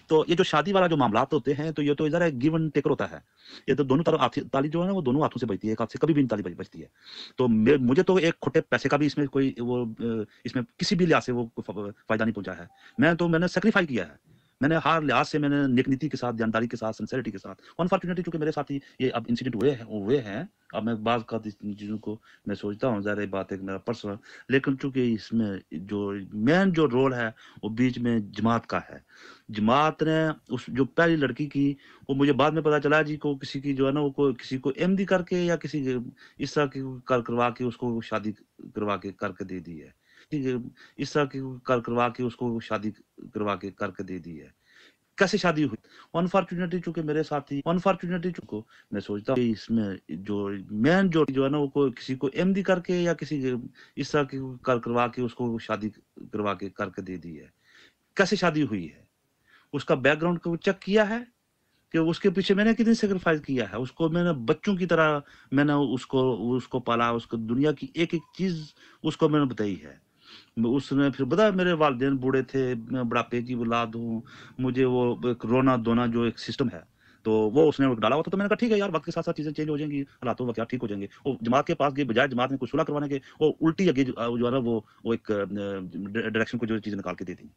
तो ये जो शादी वाला जो मामलात होते हैं, तो ये तो ज़रा गिव एंड टेकर होता है। ये तो दोनों तरफ ताली जो है ना वो दोनों हाथों से बजती है, एक हाथ से कभी भी नहीं ताली बजती है। तो मुझे तो एक खोटे पैसे का भी इसमें कोई इसमें किसी भी लिहाज से वो फ़ायदा नहीं पहुँचा है। मैंने सैक्रिफ़ाई किया है। मैंने हर लिहाज से मैंने नेक नीति के साथ, ईमानदारी के साथ, सिंसेरिटी के साथ, अनफॉर्चुनेटली चूँकि मेरे साथ ही ये अब इंसिडेंट हुए हैं। अब मैं बाज़ का इन चीज़ों को मैं सोचता हूँ, ज़ाहिर-सी बात है कि मेरा पर्सनल, लेकिन चूँकि इसमें जो मेन जो रोल है वो बीच में जमात का है। जमात ने उस जो पहली लड़की की, वो मुझे बाद में पता चला जी को किसी की जो है ना वो किसी को एमडी करके या किसी इस तरह की करवा के उसको शादी करवा के करके दे दी है। इस तरह की करवा के उसको शादी करवा के करके दे दी है। कैसे शादी हुई? अनफॉर्चुनेटली चूँकि मैं सोचता हूँ कि इसमें जो मेन जो है ना वो किसी को एमडी करके या किसी इस तरह की करवा के उसको शादी करवा के करके दे दी है। कैसे शादी हुई है? उसका बैकग्राउंड को चेक किया है कि उसके पीछे मैंने कितनी सैक्रिफाइस किया है। उसको मैंने बच्चों की तरह मैंने उसको पाला, उसको दुनिया की एक-एक चीज़ उसको मैंने बताई है। उसने फिर बताया मेरे वालिदैन बूढ़े थे, मैं बुढ़ापे की औलाद हूँ, मुझे वो एक रोना-धोना जो एक सिस्टम है, तो वो उसने डाला हुआ था। तो मैंने कहा ठीक है यार, वक़्त के साथ-साथ चीज़ें चेंज हो जाएँगी, हालातों का क्या ठीक हो जाएँगे। वो जमात के पास गए, बजाय जमात में कुछ सुलह करवाने के, वो उल्टी आगे जो है ना वो एक डायरेक्शन को जो चीज़ें निकाल के दे दी।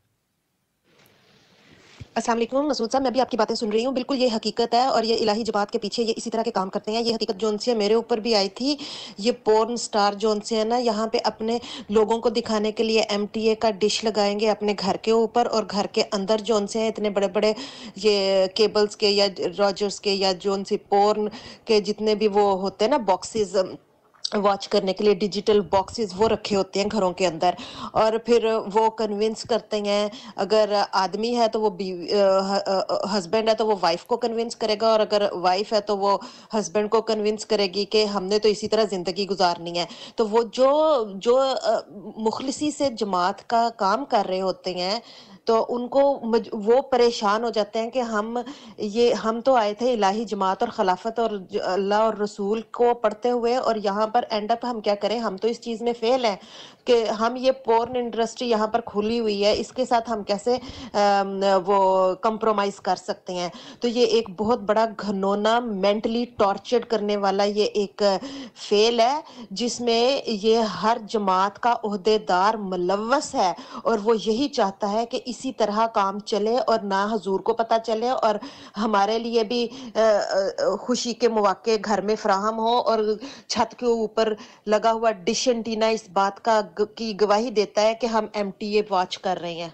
अस्सलाम वालेकुम मसूद साहब, मैं भी आपकी बातें सुन रही हूँ। बिल्कुल ये हकीकत है और ये इलाही जमात के पीछे ये इसी तरह के काम करते हैं। ये हकीकत जौन-सी है मेरे ऊपर भी आई थी। ये पोर्न स्टार जौन-से है ना, यहाँ पे अपने लोगों को दिखाने के लिए एमटीए का डिश लगाएँगे अपने घर के ऊपर और घर के अंदर जौन-से हैं इतने बड़े-बड़े ये केबल्स के या रॉजर्स के या जौन-सी पोर्न के जितने भी वो होते हैं ना बॉक्सेस, वॉच करने के लिए डिजिटल बॉक्सेस वो रखे होते हैं घरों के अंदर, और फिर वो कन्विंस करते हैं। अगर आदमी है तो वो हस्बैंड है तो वो वाइफ को कन्विंस करेगा, और अगर वाइफ है तो वो हस्बैंड को कन्विंस करेगी कि हमने तो इसी तरह जिंदगी गुजारनी है। तो वो जो जो मुखलिसी से जमात का काम कर रहे होते हैं, तो उनको वो परेशान हो जाते हैं कि हम तो आए थे इलाही जमात और खिलाफत और अल्लाह और रसूल को पढ़ते हुए, और यहाँ पर एंड अप हम क्या करें, हम तो इस चीज़ में फेल हैं कि हम ये पोर्न इंडस्ट्री यहाँ पर खुली हुई है, इसके साथ हम कैसे वो कंप्रोमाइज़ कर सकते हैं। तो ये एक बहुत बड़ा घिनौना मेंटली टॉर्चर्ड करने वाला ये एक फेल है, जिसमें ये हर जमात का ओहदेदार मुलव्वस है, और वो यही चाहता है कि इसी तरह काम चले और ना हजूर को पता चले, और हमारे लिए भी खुशी के मौके घर में फराहम हो, और छत के ऊपर लगा हुआ डिश एंटीना इस बात की गवाही देता है कि हम एमटीए वॉच कर रहे हैं।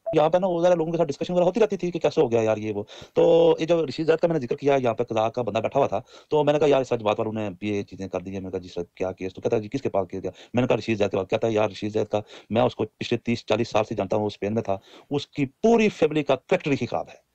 यहाँ पे ना वो ज़रा लोगों के साथ डिस्कशन वगैरह होती रहती थी कि कैसे हो गया यार ये वो। तो ये जो रशीद ज़ैद का मैंने ज़िक्र किया, यहाँ पे कज़ा का बंदा बैठा हुआ था, तो मैंने कहा यार सच बात वालों ने ये चीज़ें कर दी हैं। मैंने कहा जी सर क्या केस? तो कहता है जी किसके पास केस गया? मैंने कहा रशीद ज़ैद के पास। कहता है यार रशीद ज़ैद का मैं उसको पिछले 30-40 साल से जानता हूँ, वो स्पेन में था। उसकी पूरी फैमिली का कैरेक्टर ही खराब है।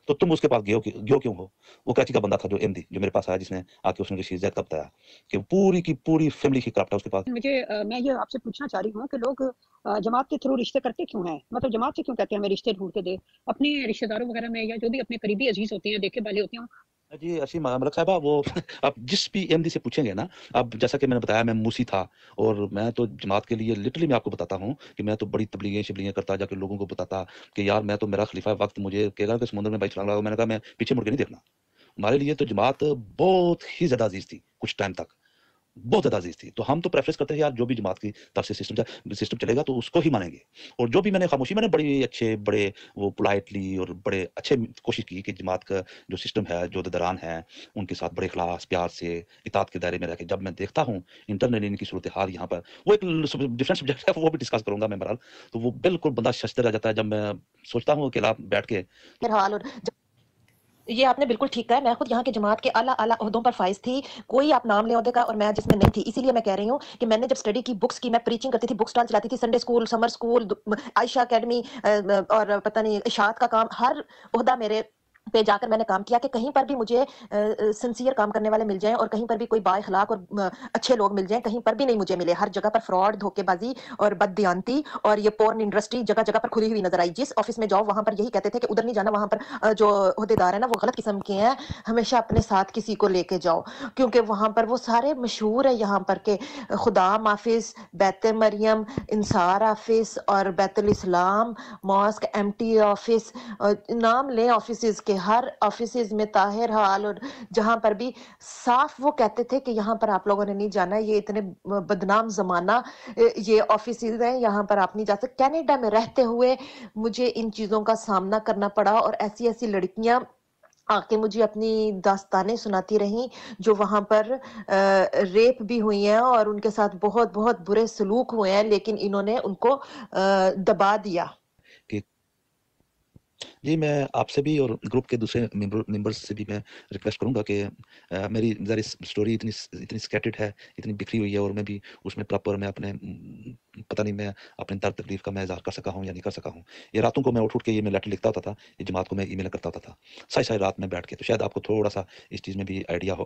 तो तुम उसके पास गए क्यों हो? वो कराची का बंदा था जो एमडी जो मेरे पास आया, जिसने आके उसने रशीद ज़ैद का बताया कि पूरी की पूरी फैमिली ही करप्ट है उसके पास। मैं ये आपसे पूछना चाह रही हूँ कि लोग जमात के थ्रू रिश्ते करते क्यों हैं? मतलब जमात से क्यों कहते हैं हमें रिश्ते ढूँढ के दे? अपने रिश्तेदारों वगैरह में या जो भी अपने करीबी अजीज़ होते हैं, देखे भाले होते हैं, जी, असीम मलिक साहिबा वो आप जिस भी एमडी से पूछेंगे ना, अब जैसा कि मैंने बताया मैं मूसी था, और मैं तो जमात के लिए लिटरली मैं आपको बताता हूँ कि मैं तो बड़ी तबलीगें-शबलीगें करता, जाके लोगों को बताता कि यार मैं तो मेरा खलीफा वक़्त मुझे कहेगा कि समुद्र में भाई छलांग लगाओ, मैंने कहा मैं पीछे मुड़ के नहीं देखना। हमारे लिए तो जमात बहुत ही ज़्यादा अज़ीज़ थी, कुछ टाइम तक। बहुत ज़्यादा अज़ीज़ थी। तो हम तो प्रेफ़रेंस करते हैं यार जो भी जमात की तरफ से सिस्टम चलेगा तो उसको ही मानेंगे। और जो भी मैंने खामोशी मैंने बड़ी अच्छे बड़े वो पोलाइटली और बड़े अच्छे कोशिश की कि जमात का जो सिस्टम है, जो दरान हैं, उनके साथ बड़े इख़लास, प्यार से, इताअत के दायरे में रह के जब मैं देखता हूँ इंटरनली इनकी सूरत-ए-हाल यहाँ पर, वो एक डिफरेंट सब्जेक्ट है, वो भी डिस्कस करूँगा मैं बहरहाल। तो वो बिल्कुल बंदा शशदर रह जाता है जब मैं सोचता हूँ अकेला बैठ के। बहरहाल, और ये आपने बिल्कुल ठीक कहा। मैं खुद यहाँ के जमात के आला ओहदों पर फाइज थी। कोई आप नाम लें ओहदे का, और मैं जिसमें नहीं थी। इसीलिए मैं कह रही हूँ कि मैंने जब स्टडी की, बुक्स की, मैं प्रीचिंग करती थी, बुक स्टॉल चलाती थी, Sunday school, summer school, Ayesha academy, और पता नहीं इशाअत का काम, हर ओहदा मेरे पे जाकर मैंने काम किया कि कहीं पर भी मुझे सिंसियर काम करने वाले मिल जाएं, और कहीं पर भी कोई बाइखलाक और अच्छे लोग मिल जाएं, कहीं पर भी नहीं मुझे मिले। हर जगह पर फ्रॉड, धोखेबाजी और बददियानती और ये पोर्न इंडस्ट्री जगह जगह पर खुली हुई नजर आई। जिस ऑफिस में जाओ वहां पर यही कहते थे कि उधर नहीं जाना, वहां पर जो ओहदेदार है ना वो गलत किस्म के हैं, हमेशा अपने साथ किसी को लेके जाओ, क्योंकि वहां पर वो सारे मशहूर है यहाँ पर के खुदाम ऑफिस, बैत मरियम, इंसार ऑफिस और बैतुल इस्लाम मॉस्क, एमटी ऑफिस, नाम लें ऑफिसेज के, हर ऑफिसेज में ताहिर हाल, और जहां पर भी साफ वो कहते थे कि यहाँ पर आप लोगों ने नहीं जाना, ये इतने बदनाम जमाना, ये ऑफिसेज हैं, यहाँ पर आप नहीं जा सकते। कनाडा में रहते हुए मुझे इन चीजों का सामना करना पड़ा, और ऐसी ऐसी लड़कियां आके मुझे अपनी दास्तानें सुनाती रहीं जो वहां पर रेप भी हुई हैं और उनके साथ बहुत बहुत बुरे सलूक हुए हैं, लेकिन इन्होंने उनको दबा दिया। कि जी, मैं आपसे भी और ग्रुप के दूसरे मेंबर्स से भी मैं रिक्वेस्ट करूँगा कि मेरी ज़रा स्टोरी इतनी स्कैटर्ड है, इतनी बिखरी हुई है, और मैं भी उसमें प्रॉपर मैं अपने पता नहीं मैं अपने दर्द तकलीफ़ का मैं इज़हार कर सका हूँ या नहीं कर सका हूँ। ये रातों को मैं उठ-उठ के ये मैं लेटर लिखता होता था, ये जमात को मैं ईमेल करता होता था, सारी-सारी रात में बैठ के। तो शायद आपको थोड़ा-सा इस चीज़ में भी आइडिया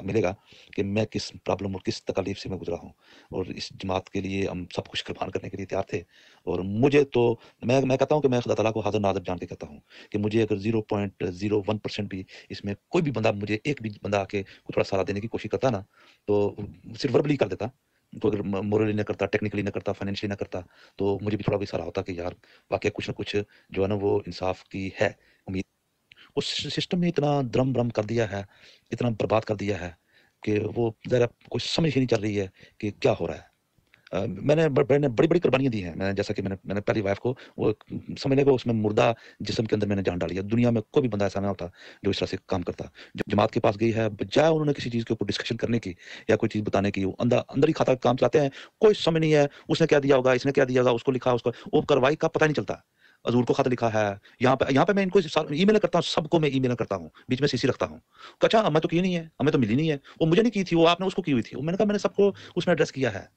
मिलेगा कि मैं किस प्रॉब्लम और किस तकलीफ़ से मैं गुज़रा हूँ, और इस जमात के लिए हम सब कुछ कुर्बान करने के लिए तैयार थे। और मुझे तो मैं कहता हूँ कि मैं खुदा ताला को हाज़िर नाज़िर जान के कहता हूँ कि मुझे अगर 0.01% भी इसमें कोई भी बंदा, मुझे एक भी बंदा आके थोड़ा सहारा देने की कोशिश करता ना, तो सिर्फ़ वर्बली कर देता। तो अगर मोरली ना करता, टेक्निकली ना करता, फाइनेंशियली ना करता, तो मुझे भी थोड़ा भी सहारा होता कि यार वाक़ई कुछ ना कुछ जो है ना वो इंसाफ़ की है उम्मीद। उस सिस्टम ने इतना द्रम-ब्रम कर दिया है, इतना बर्बाद कर दिया है कि वो ज़रा कुछ समझ ही नहीं चल रही है कि क्या हो रहा है। मैंने बड़ी-बड़ी कुर्बानियाँ दी हैं। मैंने जैसा कि मैंने पहली वाइफ़ को वो समझने को उसमें मुर्दा जिस्म के अंदर मैंने जान डाली है। दुनिया में कोई भी बंदा ऐसा ना होता जो इस तरह से काम करता। जब जमात के पास गई है, बजाय उन्होंने किसी चीज़ के ऊपर डिस्कशन करने की या कोई चीज़ बताने की, वो अंदर ही खाता काम चलाते हैं। कोई समझ नहीं है, उसने क्या दिया होगा, इसने क्या दिया होगा, उसको लिखा, उसको वो कार्रवाई का पता ही नहीं चलता। हजूर को खत लिखा है, यहाँ पे मैं इनको ईमेल करता हूँ, सबको मैं ईमेल करता हूँ, बीच में सीसी रखता हूँ। अच्छा हमें तो की नहीं है, हमें तो मिली नहीं है, वो मुझे नहीं की थी, वो आपने उसको की हुई थी। मैंने कहा मैंने सबको उसमें एड्रेस किया है।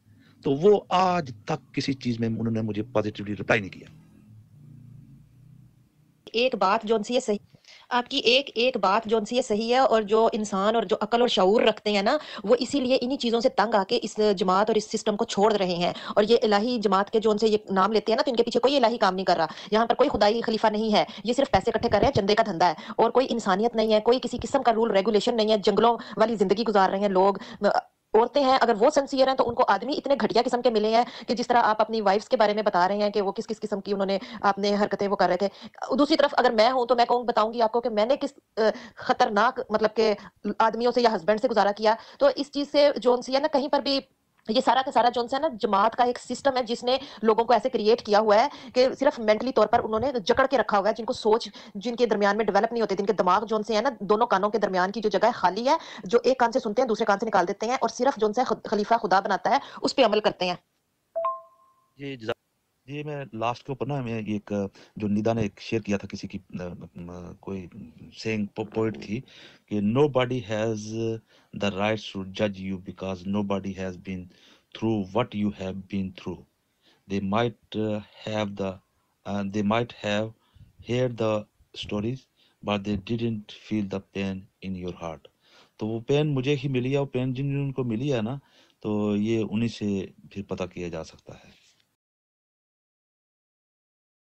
तो वो आज तक किसी चीज में उन्होंने मुझे पॉजिटिवली रिप्लाई नहीं किया। एक बात जोन सी ये सही आपकी एक बात जोन सी ये सही है, और जो इंसान और जो अकल और शऊर रखते हैं ना, वो इसीलिए इन्हीं चीज़ों से तंग आके इस जमात और इस सिस्टम को छोड़ रहे हैं। और ये इलाही जमात के जोन से ये नाम लेते हैं ना, तो इनके पीछे कोई इलाही काम नहीं कर रहा। यहाँ पर कोई खुदाई खलीफा नहीं है, ये सिर्फ पैसे इकट्ठे कर रहे हैं, चंदे का धंधा है, और कोई इंसानियत नहीं है, कोई किसी किस्म का रूल रेगुलेशन नहीं है। जंगलों वाली जिंदगी गुजार रहे हैं लोग। औरतें हैं, अगर वो सिंसियर हैं तो उनको आदमी इतने घटिया किस्म के मिले हैं कि जिस तरह आप अपनी वाइफ्स के बारे में बता रहे हैं कि वो किस किस किस्म की उन्होंने आपने हरकतें वो कर रहे थे। दूसरी तरफ अगर मैं हूं तो मैं कहूँ बताऊंगी आपको कि मैंने किस खतरनाक मतलब के आदमियों से या हस्बैंड से गुजारा किया। तो इस चीज से जोन सी है ना, कहीं पर भी ये सारा का सारा जोन सा है ना, जमात का एक सिस्टम है जिसने लोगों को ऐसे क्रिएट किया हुआ है कि सिर्फ मेंटली तौर पर उन्होंने जकड़ के रखा हुआ है, जिनको सोच जिनके दरमियान में डेवलप नहीं होते, जिनके दिमाग जोन से है ना, दोनों कानों के दरमियान की जो जगह है खाली है, जो एक कान से सुनते हैं दूसरे कान से निकाल देते हैं, और सिर्फ जोन से खलीफा खुदा बनाता है उस पर अमल करते हैं। ये ये मैं लास्ट के ऊपर ना, मैं एक जो निदा ने एक शेयर किया था किसी की कोई सेइंग पोइट थी कि nobody has the rights to जज you because nobody has been through what you have been through. they might have the they might have heard the stories but they didn't feel the pain in your heart। तो वो pen मुझे ही मिली है, और pen जिन जिनको मिली है ना, तो ये उन्हीं से फिर पता किया जा सकता है।